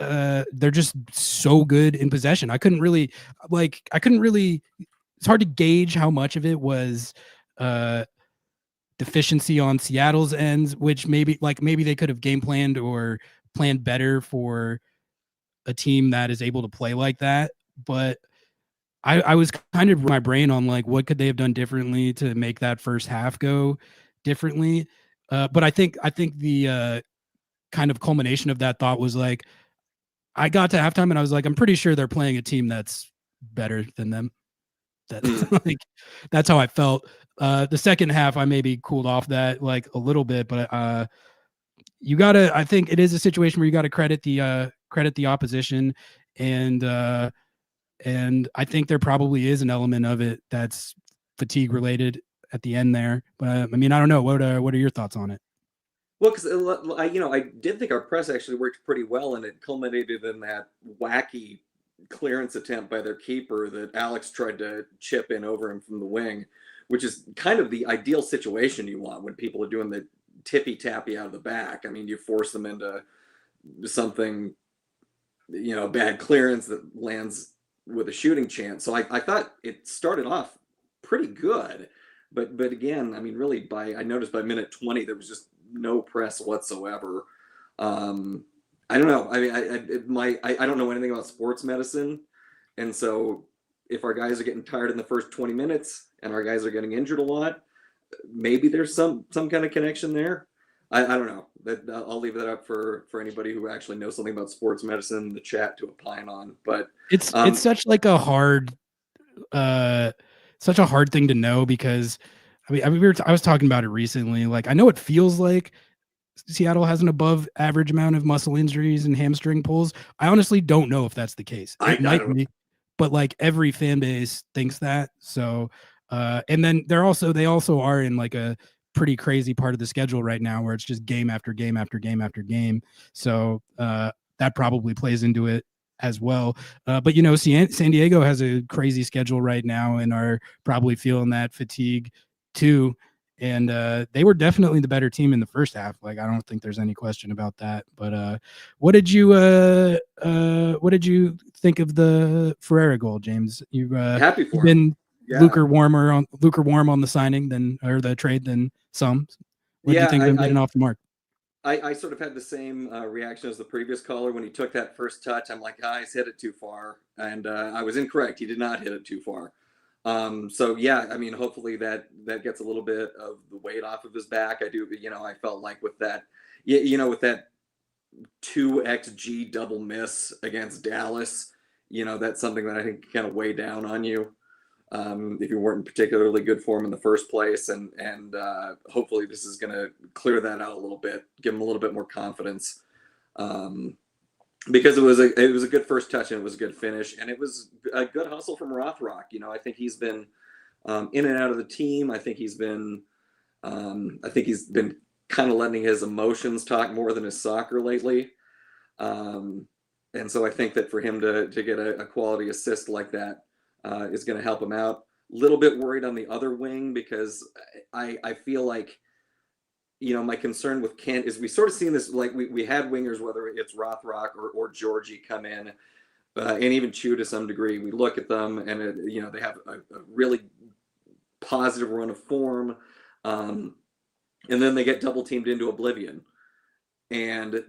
so good in possession. I couldn't really, it's hard to gauge how much of it was deficiency on Seattle's ends, which maybe they could have game planned or planned better for a team that is able to play like that. But I was kind of my brain on like, what could they have done differently to make that first half go differently? But I think the kind of culmination of that thought was like, I got to halftime and I was like, I'm pretty sure they're playing a team that's better than them. That's like, that's how I felt. The second half, I maybe cooled off that like a little bit, but I think it is a situation where you got to credit the opposition, and I think there probably is an element of it that's fatigue related at the end there. But I mean, I don't know. What are your thoughts on it? Well, because I did think our press actually worked pretty well, and it culminated in that wacky clearance attempt by their keeper that Alex tried to chip in over him from the wing, which is kind of the ideal situation you want when people are doing the tippy tappy out of the back. I mean, you force them into something, bad clearance that lands with a shooting chance. So I thought it started off pretty good, but again, I mean, really I noticed by minute 20 there was just no press whatsoever. I don't know. I mean, I don't know anything about sports medicine, and so if our guys are getting tired in the first 20 minutes and our guys are getting injured a lot, maybe there's some kind of connection there. I don't know. I'll leave that up for anybody who actually knows something about sports medicine in the chat to opine on. But it's such like a hard, such a hard thing to know, because I mean I was talking about it recently. Like, I know it feels like Seattle has an above average amount of muscle injuries and hamstring pulls. I honestly don't know if that's the case. It might be, but like every fan base thinks that. So, and then they also are in like a pretty crazy part of the schedule right now where it's just game after game after game after game. So that probably plays into it as well. But San Diego has a crazy schedule right now and are probably feeling that fatigue too. And they were definitely the better team in the first half. Like, I don't think there's any question about that. But what did you think of the Ferrer goal, James? You've happy for been lukewarm on the signing or the trade than some. What do you think of him getting off the mark? I sort of had the same reaction as the previous caller when he took that first touch. I'm like, he's hit it too far, and I was incorrect. He did not hit it too far. So yeah, I mean, hopefully that gets a little bit of the weight off of his back. I do, I felt like with that, with that 2xG double miss against Dallas, that's something that I think kind of weigh down on you. if you weren't in particularly good form in the first place, and hopefully this is going to clear that out a little bit, give him a little bit more confidence, because it was a good first touch and it was a good finish, and it was a good hustle from Rothrock. You know, I think he's been in and out of the team. I think he's been kind of letting his emotions talk more than his soccer lately. And so I think that for him to get a quality assist like that is going to help him out. A little bit worried on the other wing, because I feel like, you know, my concern with Kent is we sort of seen this, like we had wingers, whether it's Rothrock or Georgie, come in, and even Chu to some degree. We look at them and, you know, they have a really positive run of form. And then they get double teamed into oblivion. And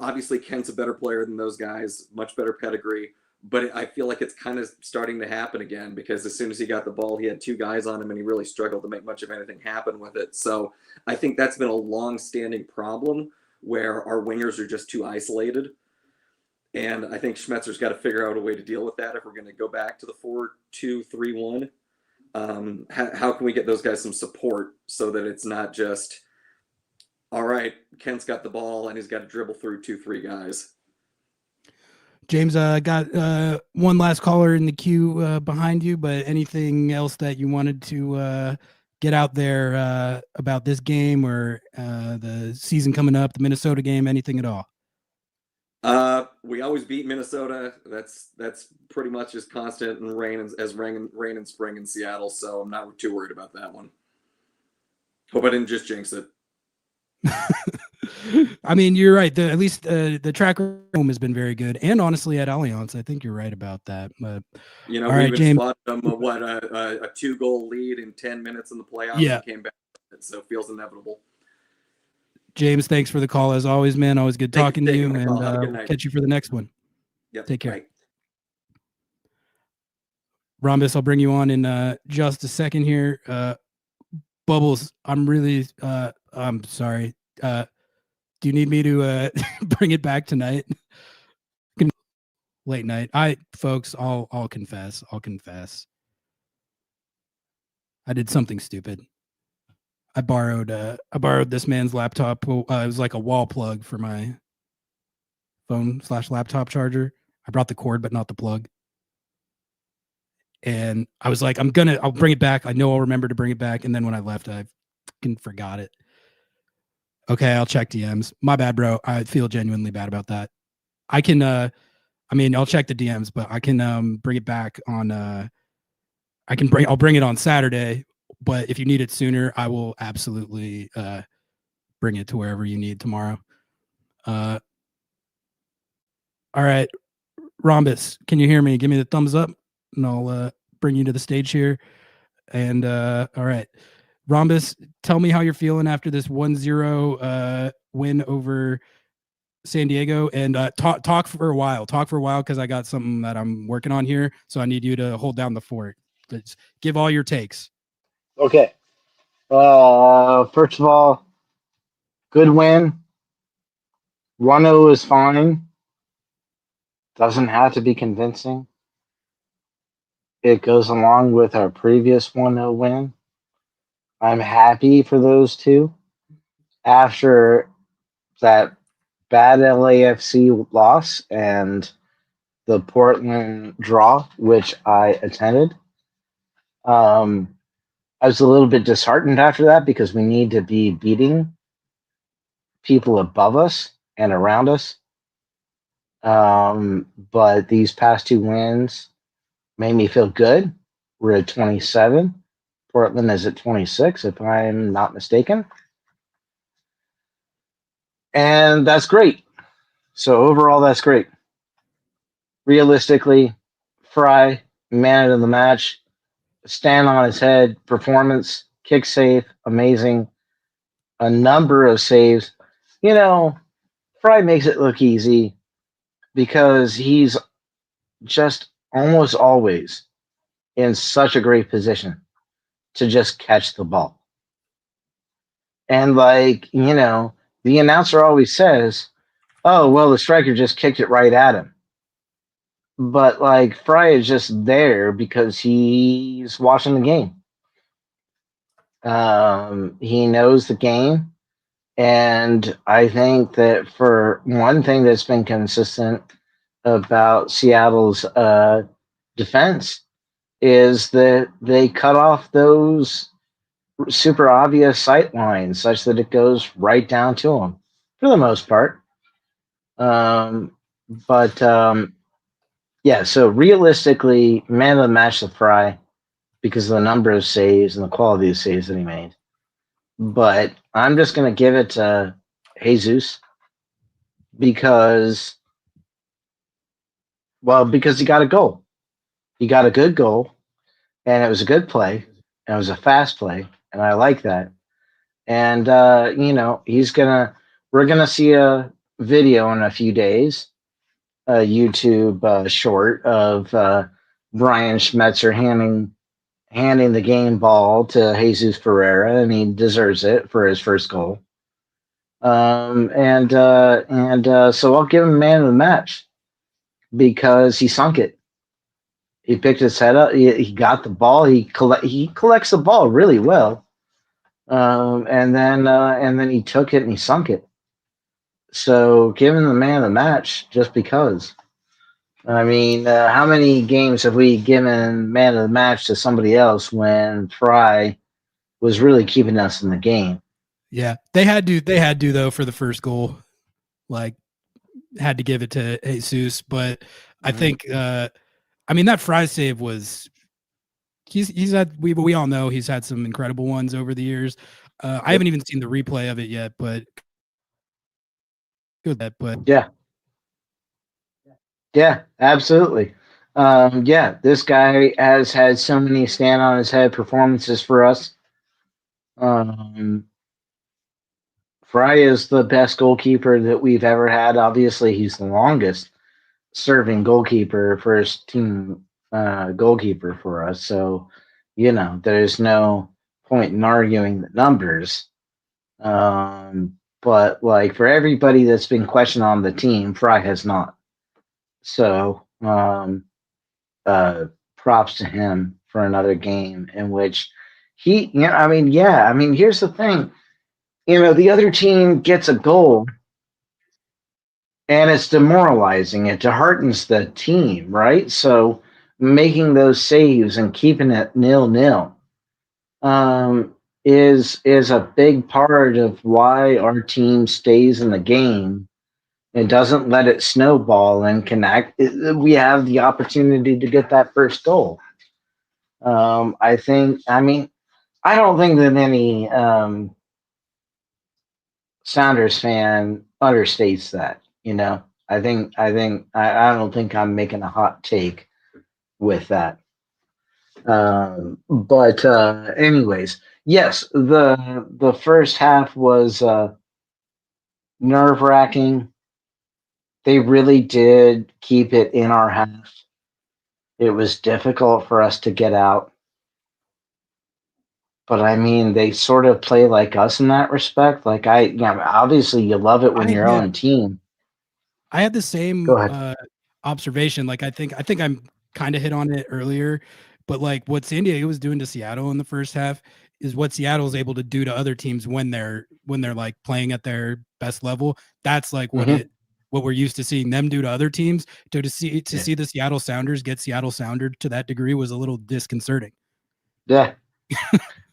obviously Kent's a better player than those guys, much better pedigree, but I feel like it's kind of starting to happen again, because as soon as he got the ball, he had two guys on him and he really struggled to make much of anything happen with it. So I think that's been a long-standing problem, where our wingers are just too isolated. And I think Schmetzer's got to figure out a way to deal with that if we're going to go back to the 4-2-3-1. How can we get those guys some support so that it's not just, all right, Kent's got the ball and he's got to dribble through 2-3 guys. James, got one last caller in the queue behind you, but anything else that you wanted to get out there about this game or the season coming up, the Minnesota game, anything at all? We always beat Minnesota. That's pretty much as constant and rain and spring in Seattle. So I'm not too worried about that one. Hope I didn't just jinx it. I mean, you're right. At least the track home has been very good, and honestly, at Allianz, I think you're right about that. But you know, all we right, even James, spotted them a 2-goal lead in 10 minutes in the playoffs. Yeah, and came back, so it feels inevitable. James, thanks for the call as always, man. Always good talking to you, and we'll catch you for the next one. Yep, take care. bye. Rhombus, I'll bring you on in just a second here. Bubbles, I'm sorry. Do you need me to bring it back tonight? Late night. Folks, I'll confess. I did something stupid. I borrowed this man's laptop. It was like a wall plug for my phone/laptop charger. I brought the cord, but not the plug. And I was like, I'll bring it back. I know I'll remember to bring it back. And then when I left, I fucking forgot it. Okay, I'll check DMs. My bad, bro. I feel genuinely bad about that. I'll check the DMs, but I can bring it back on I'll bring it on Saturday, but if you need it sooner, I will absolutely bring it to wherever you need tomorrow. All right. Rhombus, can you hear me? Give me the thumbs up and I'll bring you to the stage here. And all right. Rhombus, tell me how you're feeling after this 1-0 win over San Diego, and talk for a while because I got something that I'm working on here, so I need you to hold down the fort. Let's give all your takes. Okay. First of all, good win. 1-0 is fine. Doesn't have to be convincing. It goes along with our previous 1-0 win. I'm happy for those two. After that bad LAFC loss and the Portland draw, which I attended, I was a little bit disheartened after that because we need to be beating people above us and around us. But these past two wins made me feel good. We're at 27. Portland is at 26, if I'm not mistaken. And that's great. So overall, that's great. Realistically, Fry, man of the match, stand on his head, performance, kick safe, amazing. A number of saves. You know, Fry makes it look easy because he's just almost always in such a great position to just catch the ball. And the announcer always says, oh, well, the striker just kicked it right at him. but like Fry is just there because he's watching the game. He knows the game. And I think that for one thing that's been consistent about Seattle's defense is that they cut off those super obvious sight lines such that it goes right down to them for the most part. But yeah, so realistically, man of the match to Fry because of the number of saves and the quality of saves that he made. But I'm just going to give it to Jesus because he got a goal. He got a good goal, and it was a good play, and it was a fast play, and I like that. And we're gonna see a video in a few days, a YouTube short of Brian Schmetzer handing the game ball to Jesus Ferreira, and he deserves it for his first goal. So I'll give him man of the match because he sunk it. He picked his head up. He got the ball. He collects the ball really well, and then he took it and he sunk it. So give him the man of the match just because. I mean, how many games have we given man of the match to somebody else when Fry was really keeping us in the game? Yeah, they had to though for the first goal, like had to give it to Jesus. But I think, I mean, that Fry save was he's had we all know he's had some incredible ones over the years. I haven't even seen the replay of it yet, but good. But yeah, absolutely. This guy has had so many stand on his head performances for us. Fry is the best goalkeeper that we've ever had. Obviously, he's the longest serving goalkeeper, first team goalkeeper for us. So, there's no point in arguing the numbers. But like for everybody that's been questioned on the team, Fry has not. So, props to him for another game in which here's the thing. The other team gets a goal and it's demoralizing. It disheartens the team, right? So making those saves and keeping it 0-0 is a big part of why our team stays in the game. It doesn't let it snowball and connect. We have the opportunity to get that first goal. I don't think that any Sounders fan understates that. I don't think I'm making a hot take with that. But anyways, yes, the first half was nerve-wracking. They really did keep it in our half. It was difficult for us to get out. But I mean, they sort of play like us in that respect. Like obviously you love it when your own team. I had the same Go ahead. observation. Like I think I'm kind of hit on it earlier, but like what San Diego was doing to Seattle in the first half is what Seattle's able to do to other teams when they're like playing at their best level. That's like what we're used to seeing them do to other teams. To see the Seattle Sounders get Seattle Soundered to that degree was a little disconcerting. Yeah.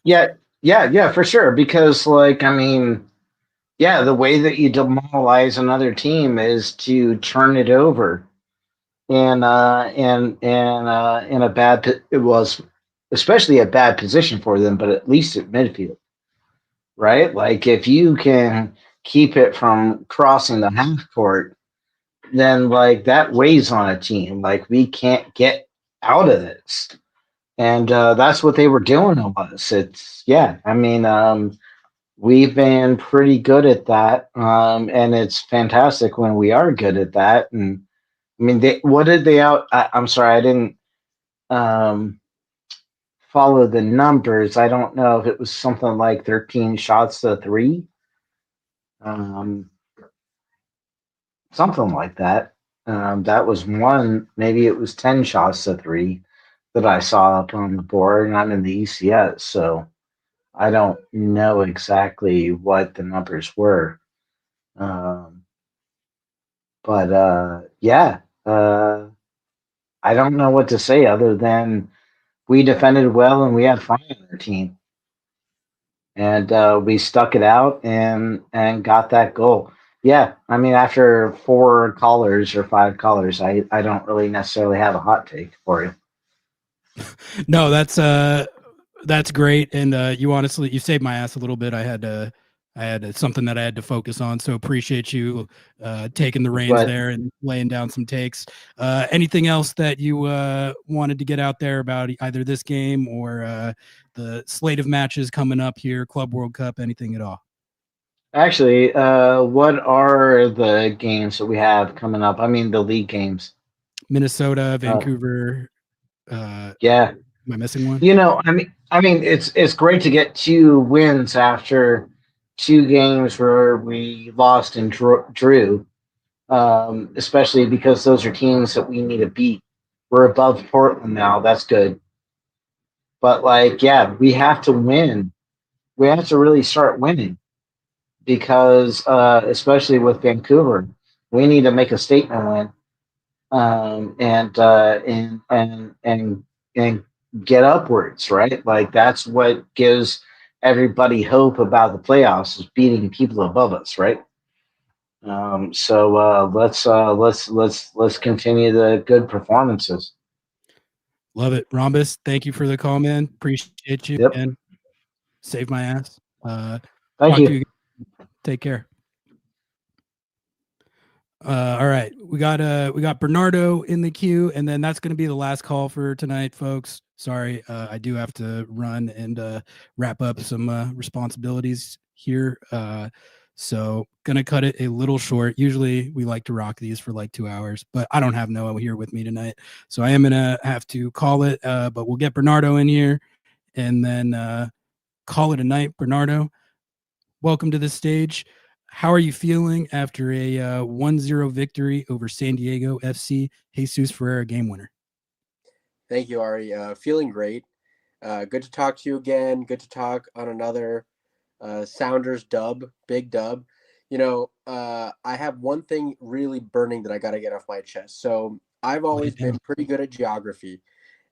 Yeah, for sure. Because the way that you demoralize another team is to turn it over in a bad, it was especially a bad position for them, but at least at midfield, right? Like if you can keep it from crossing the half court, then like that weighs on a team. Like we can't get out of this. And that's what they were doing to us. We've been pretty good at that. And it's fantastic when we are good at that. And I mean, I'm sorry, I didn't follow the numbers. I don't know if it was something like 13 shots to 3. Something like that. That was one, maybe it was 10 shots to 3 that I saw up on the board, and I'm in the ECS, so I don't know exactly what the numbers were. Yeah, I don't know what to say other than we defended well and we had fun on our team. And we stuck it out and got that goal. Yeah, I mean, after 4 callers or 5 callers, I don't really necessarily have a hot take for you. No, that's great, and you saved my ass a little bit. I had something that I had to focus on, so appreciate you taking the reins there and laying down some takes. Anything else that you wanted to get out there about either this game or the slate of matches coming up here, Club World Cup, anything at all? Actually, what are the games that we have coming up? I mean, the league games. Minnesota, Vancouver. Yeah. Am I missing one? You know, I mean, it's great to get 2 wins after 2 games where we lost and drew, especially because those are teams that we need to beat. We're above Portland now. That's good. But, like, yeah, we have to win. We have to really start winning because, especially with Vancouver, we need to make a statement win. And get upwards, right? Like that's what gives everybody hope about the playoffs is beating people above us, right? So let's continue the good performances. Love it, Rhombus. Thank you for the call, man. Appreciate you. Yep. And save my ass. Thank you. Take care. All right, we got Bernardo in the queue, and then that's going to be the last call for tonight, folks. Sorry, I do have to run and wrap up some responsibilities here. So gonna cut it a little short. Usually we like to rock these for like 2 hours, but I don't have Noah here with me tonight, so I am gonna have to call it. But we'll get Bernardo in here, and then call it a night. Bernardo, welcome to the stage. How are you feeling after a 1-0 victory over San Diego FC? Jesus Ferrer, game winner. Thank you, Ari. Feeling great. Good to talk to you again. Good to talk on another Sounders dub, big dub. You know, I have one thing really burning that I got to get off my chest. So I've always been pretty good at geography.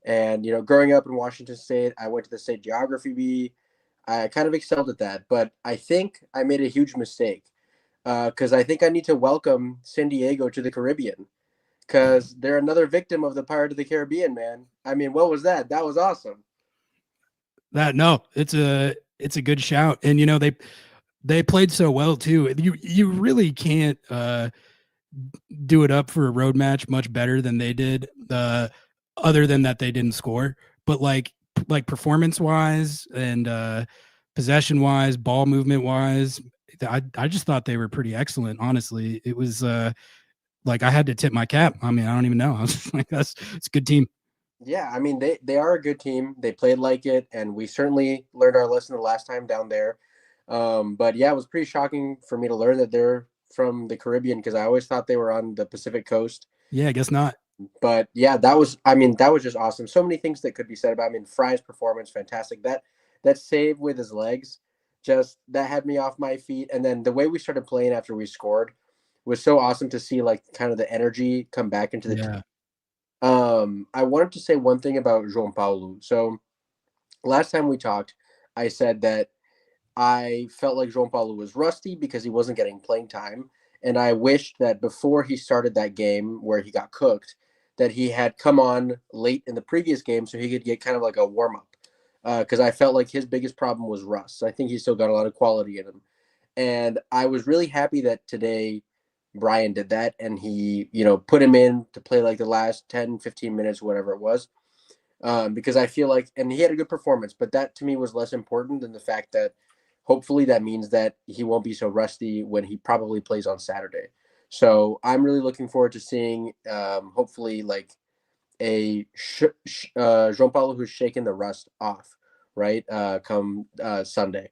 And, you know, growing up in Washington State, I went to the state geography bee. I kind of excelled at that. But I think I made a huge mistake because I think I need to welcome San Diego to the Caribbean because they're another victim of the Pirate of the Caribbean, man. I mean, what was that? That was awesome. It's a good shout, and you know they played so well too. You really can't do it up for a road match much better than they did. Other than that, they didn't score, but like performance wise and possession wise, ball movement wise, I just thought they were pretty excellent. Honestly, it was like I had to tip my cap. I mean, I don't even know. I was like, it's a good team. Yeah, I mean, they are a good team. They played like it, and we certainly learned our lesson the last time down there. But yeah, it was pretty shocking for me to learn that they're from the Caribbean because I always thought they were on the Pacific coast. Yeah, I guess not. But yeah, that was just awesome. So many things that could be said about. I mean, Fry's performance, fantastic. That save with his legs, just that had me off my feet. And then the way we started playing after we scored was so awesome to see, like kind of the energy come back into the team. I wanted to say one thing about João Paulo. So last time we talked, I said that I felt like João Paulo was rusty because he wasn't getting playing time. And I wished that before he started that game where he got cooked, that he had come on late in the previous game so he could get kind of like a warm-up. Because I felt like his biggest problem was rust. I think he's still got a lot of quality in him. And I was really happy that today Brian did that and he, you know, put him in to play like the last 10, 15 minutes, whatever it was. Because I feel like, and he had a good performance, but that to me was less important than the fact that hopefully that means that he won't be so rusty when he probably plays on Saturday. So I'm really looking forward to seeing hopefully like a João Paulo who's shaken the rust off, right? Come Sunday.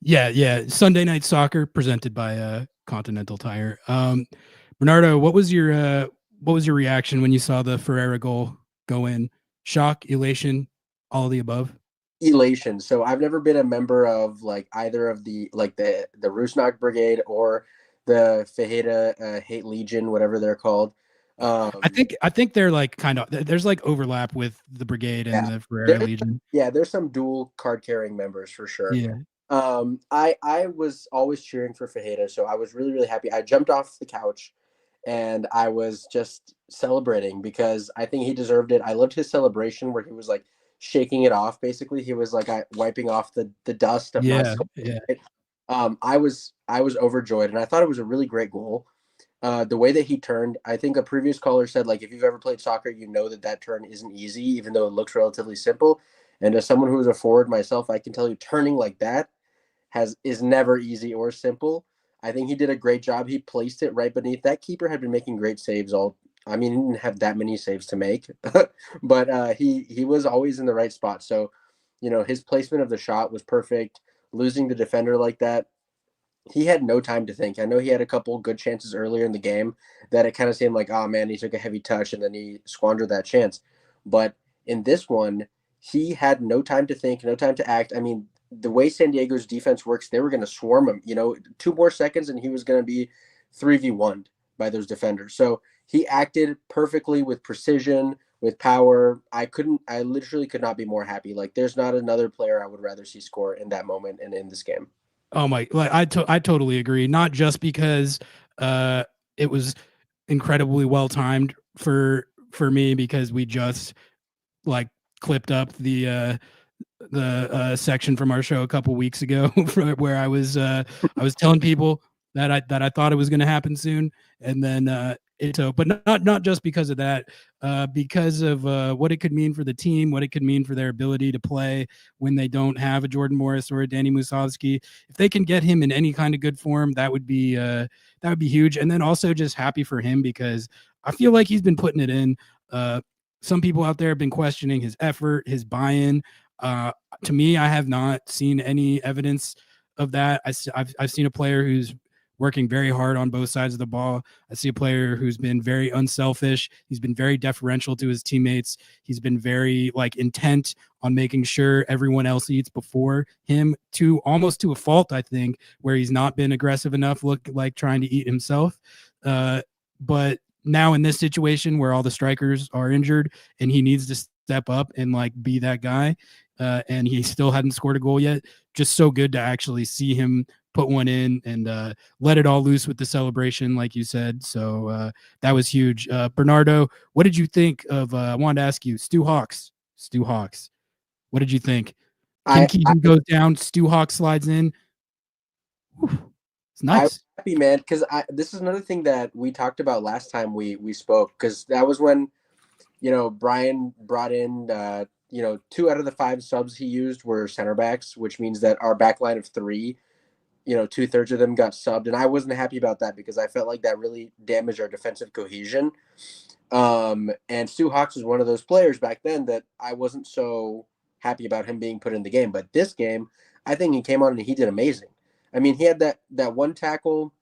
Yeah. Sunday Night Soccer presented by Continental Tire. Bernardo, what was your reaction when you saw the Ferrer goal go in? Shock, elation, all of the above? Elation. So I've never been a member of like either of the Rusnak Brigade or the Fajeda Hate Legion, whatever they're called. I think they're like kind of there's like overlap with the brigade and the Ferrer Legion. There's some dual card carrying members for sure. Yeah. I was always cheering for Fajeda, so I was really, really happy. I jumped off the couch and I was just celebrating because I think he deserved it. I loved his celebration where he was like shaking it off. Basically, he was like wiping off the dust of my soul. Yeah. I was overjoyed, and I thought it was a really great goal. The way that he turned, I think a previous caller said, like, if you've ever played soccer, you know that turn isn't easy, even though it looks relatively simple. And as someone who is a forward myself, I can tell you turning like that is never easy or simple. I think he did a great job. He placed it right beneath. That keeper had been making great saves he didn't have that many saves to make, but he was always in the right spot. So, his placement of the shot was perfect. Losing the defender like that, he had no time to think. I know he had a couple good chances earlier in the game that it kind of seemed like, oh man, he took a heavy touch and then he squandered that chance. But in this one, he had no time to think, no time to act. I mean, the way San Diego's defense works, they were going to swarm him. 2 more seconds and he was going to be 3v1 by those defenders. So he acted perfectly with precision, with power. I literally could not be more happy. Like, there's not another player I would rather see score in that moment and in this game. Oh my! Like I totally agree. Not just because it was incredibly well timed for me because we just like clipped up the section from our show a couple weeks ago where I was telling people that I thought it was going to happen soon, and then but not just because of that, because of what it could mean for the team, what it could mean for their ability to play when they don't have a Jordan Morris or a Danny Musovski. If they can get him in any kind of good form, that would be huge. And then also just happy for him because I feel like he's been putting it in. Some people out there have been questioning his effort, his buy-in. To me, I have not seen any evidence of that. I've seen a player who's working very hard on both sides of the ball. I see a player who's been very unselfish. He's been very deferential to his teammates. He's been very intent on making sure everyone else eats before him, to almost to a fault, I think, where he's not been aggressive enough, look like trying to eat himself. But now in this situation where all the strikers are injured and he needs to step up and be that guy, and he still hadn't scored a goal yet, just so good to actually see him put one in and let it all loose with the celebration, like you said. So that was huge. Bernardo, what did you think of, I wanted to ask you, Stu Hawks. What did you think? Kim Keaton goes down, Stu Hawks slides in. Whew, it's nice. I was happy, man, because this is another thing that we talked about last time we spoke, because that was when, Brian brought in, 2 out of the 5 subs he used were center backs, which means that our back line of 3, 2/3 of them got subbed. And I wasn't happy about that because I felt like that really damaged our defensive cohesion. And Stu Hawks was one of those players back then that I wasn't so happy about him being put in the game. But this game, I think he came on and he did amazing. I mean, he had that one tackle.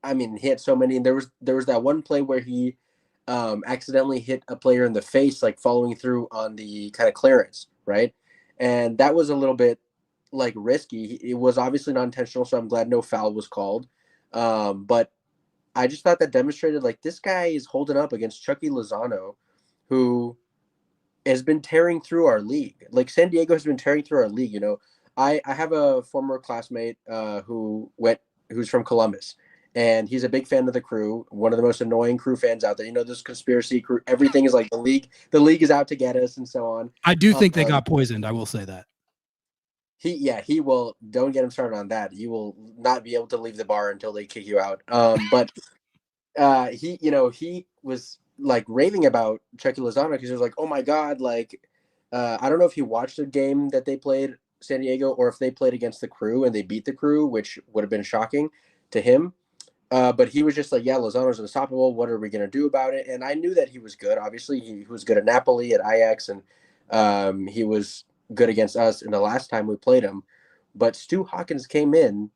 I mean, he had so many. And there was that one play where he accidentally hit a player in the face, following through on the kind of clearance, right? And that was a little bit risky. It was obviously not intentional, so I'm glad no foul was called. But I just thought that demonstrated this guy is holding up against Chucky Lozano, who has been tearing through our league. San Diego has been tearing through our league. I have a former classmate who's from Columbus, and he's a big fan of the Crew, one of the most annoying Crew fans out there. This conspiracy Crew, everything is the league is out to get us and so on. I do think they got poisoned. I will say that. He will. Don't get him started on that. You will not be able to leave the bar until they kick you out. But he was raving about Chucky Lozano because he was like, oh my God, I don't know if he watched the game that they played San Diego or if they played against the Crew and they beat the Crew, which would have been shocking to him. But he was just yeah, Lozano's unstoppable. What are we going to do about it? And I knew that he was good. Obviously, he was good at Napoli, at Ajax, and he was good against us in the last time we played him. But Stu Hawkins came in,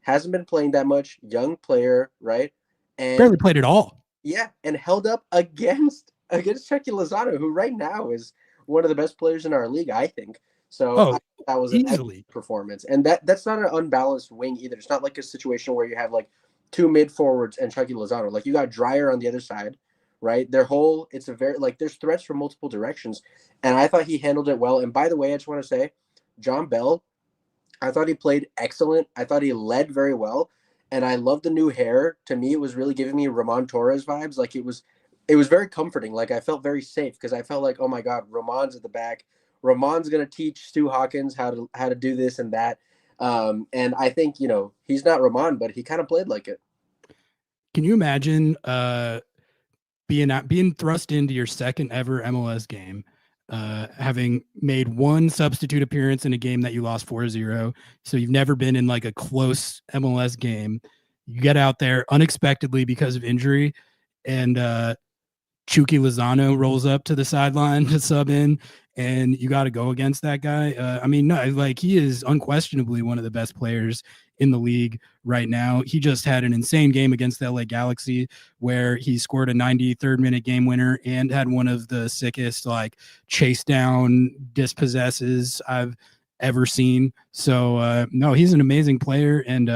hasn't been playing that much, young player, right? And Barely played at all. yeah, and held up against Chucky Lozano, who right now is one of the best players in our league, I think. So Oh, that was an excellent easily. performance, and that's not an unbalanced wing either. It's not like a situation where you have like two mid forwards and Chucky Lozano. Like you got Dreyer on the other side, right? It's a very like there's threats from multiple directions, and I thought he handled it well. And by the way, I just want to say, John Bell, I thought he played excellent. I thought he led very well, and I love the new hair. To me, it was really giving me Ramon Torres vibes. Like it was very comforting. Like I felt very safe because I felt like, oh my God, Ramon's at the back. Ramon's gonna teach Stu Hawkins how to do this and that. And I think he's not Ramon, but he kind of played like it. Can you imagine being thrust into your second ever MLS game, having made one substitute appearance in a game that you lost 4-0. So you've never been in like a close MLS game. You get out there unexpectedly because of injury, and Chucky Lozano rolls up to the sideline to sub in, and you got to go against that guy. He is unquestionably one of the best players in the league right now. He just had an insane game against the LA Galaxy where he scored a 93rd minute game winner and had one of the sickest like chase down dispossesses I've ever seen. So no, he's an amazing player, and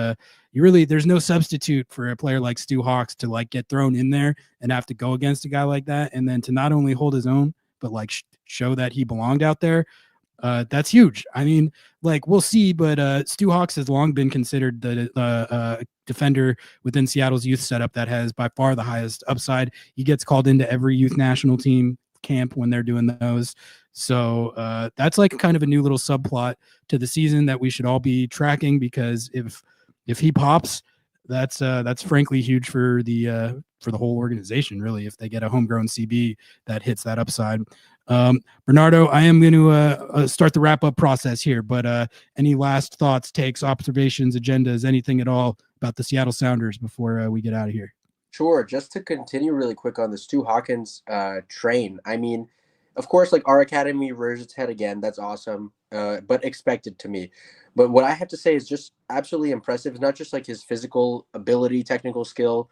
there's no substitute for a player like Stu Hawks to like get thrown in there and have to go against a guy like that, and then to not only hold his own but like show that he belonged out there. That's huge. I mean, like we'll see, but Stu Hawks has long been considered the defender within Seattle's youth setup that has by far the highest upside. He gets called into every youth national team camp when they're doing those. So that's like kind of a new little subplot to the season that we should all be tracking, because if he pops, that's frankly huge for the whole organization, really, if they get a homegrown CB that hits that upside. Bernardo, I am going to start the wrap-up process here, but any last thoughts, takes, observations, agendas, anything at all about the Seattle Sounders before we get out of here? Sure. Just to continue really quick on the Stu Hawkins train. I mean, of course, like our academy rears its head again. That's awesome, but expected to me. But what I have to say is just absolutely impressive. It's not just like his physical ability, technical skill,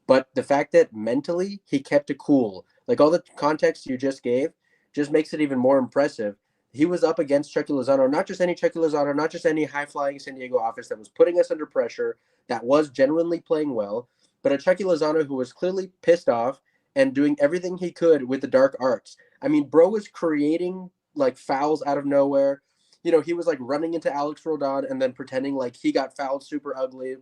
but the fact that mentally he kept it cool. Like all the context you just gave just makes it even more impressive. He was up against Chucky Lozano, not just any Chucky Lozano, not just any high-flying San Diego offense that was putting us under pressure, that was genuinely playing well, but a Chucky Lozano who was clearly pissed off and doing everything he could with the dark arts. I mean, bro was creating like fouls out of nowhere. He was like running into Alex Rodon and then pretending like he got fouled super ugly.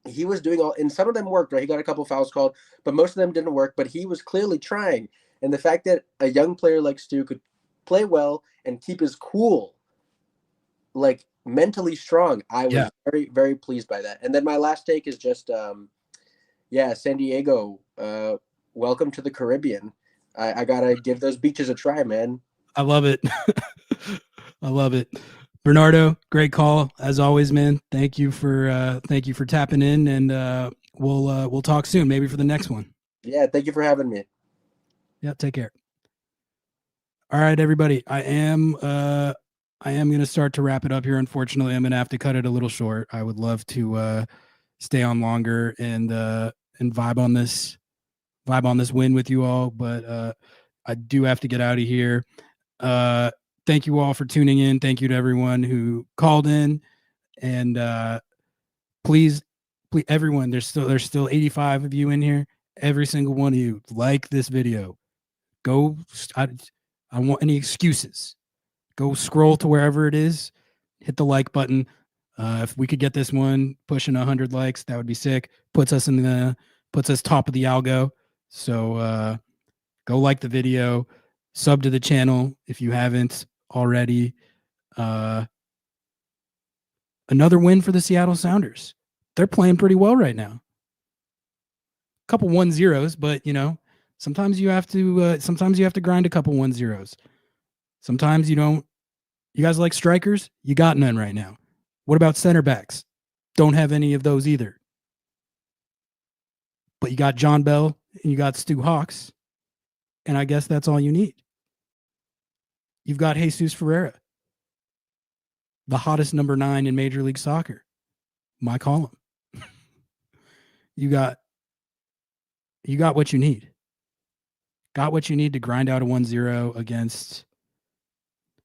He was doing all, and some of them worked, right? He got a couple fouls called, but most of them didn't work, but he was clearly trying. And the fact that a young player like Stu could play well and keep his cool, like mentally strong, I was very, very pleased by that. And then my last take is just, San Diego, welcome to the Caribbean. I gotta give those beaches a try, man. I love it. I love it. Bernardo, great call as always, man. Thank you for tapping in, and we'll talk soon, maybe for the next one. Yeah, thank you for having me. Yeah, take care. All right, everybody. I am going to start to wrap it up here. Unfortunately, I'm going to have to cut it a little short. I would love to stay on longer and vibe on this win with you all, but I do have to get out of here. Thank you all for tuning in. Thank you to everyone who called in, and please, everyone, there's still 85 of you in here. Every single one of you, like this video. Go. I don't want any excuses. Go scroll to wherever it is. Hit the like button. If we could get this one pushing 100 likes, that would be sick. Puts us top of the algo. So go like the video. Sub to the channel if you haven't already. Another win for the Seattle Sounders. They're playing pretty well right now. A couple 1-0s, but sometimes you have to grind a couple 1-0s. Sometimes you don't. You guys like strikers? You got none right now. What about center backs? Don't have any of those either. But you got John Bell and you got Stu Hawks, and I guess that's all you need. You've got Jesus Ferrer, the hottest number 9 in Major League Soccer. my column. You got what you need. Got what you need to grind out a 1-0 against,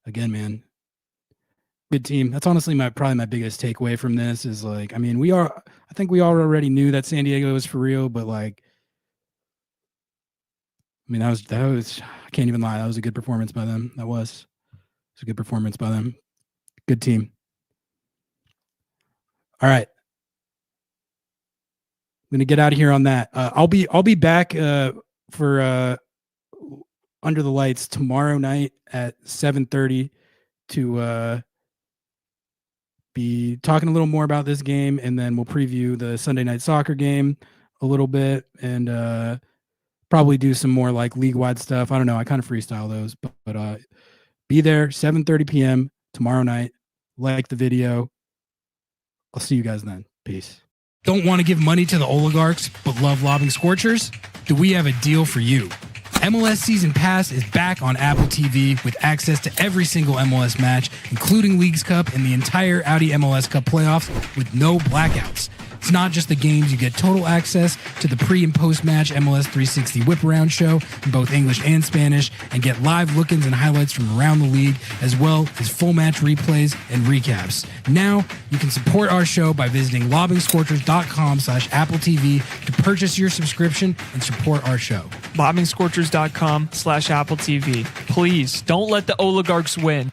again, man, good team. That's honestly probably my biggest takeaway from this is like, I mean, I think we all already knew that San Diego was for real, but like, I mean, that was, I can't even lie. That was a good performance by them. It was a good performance by them. Good team. All right. I'm going to get out of here on that. I'll be back for Under the Lights tomorrow night at 7:30 to be talking a little more about this game, and then we'll preview the Sunday night soccer game a little bit, and probably do some more like league-wide stuff. I don't know. I kind of freestyle those, but be there 7:30 p.m. tomorrow night. Like the video. I'll see you guys then. Peace. Don't want to give money to the oligarchs, but love lobbing Scorchers? Do we have a deal for you? MLS Season Pass is back on Apple TV with access to every single MLS match, including Leagues Cup and the entire Audi MLS Cup playoffs with no blackouts. It's not just the games, you get total access to the pre- and post-match MLS 360 whip-around show in both English and Spanish, and get live look-ins and highlights from around the league, as well as full match replays and recaps. Now, you can support our show by visiting lobbingscorchers.com/Apple TV to purchase your subscription and support our show. Lobbingscorchers.com/Apple TV. Please, don't let the oligarchs win.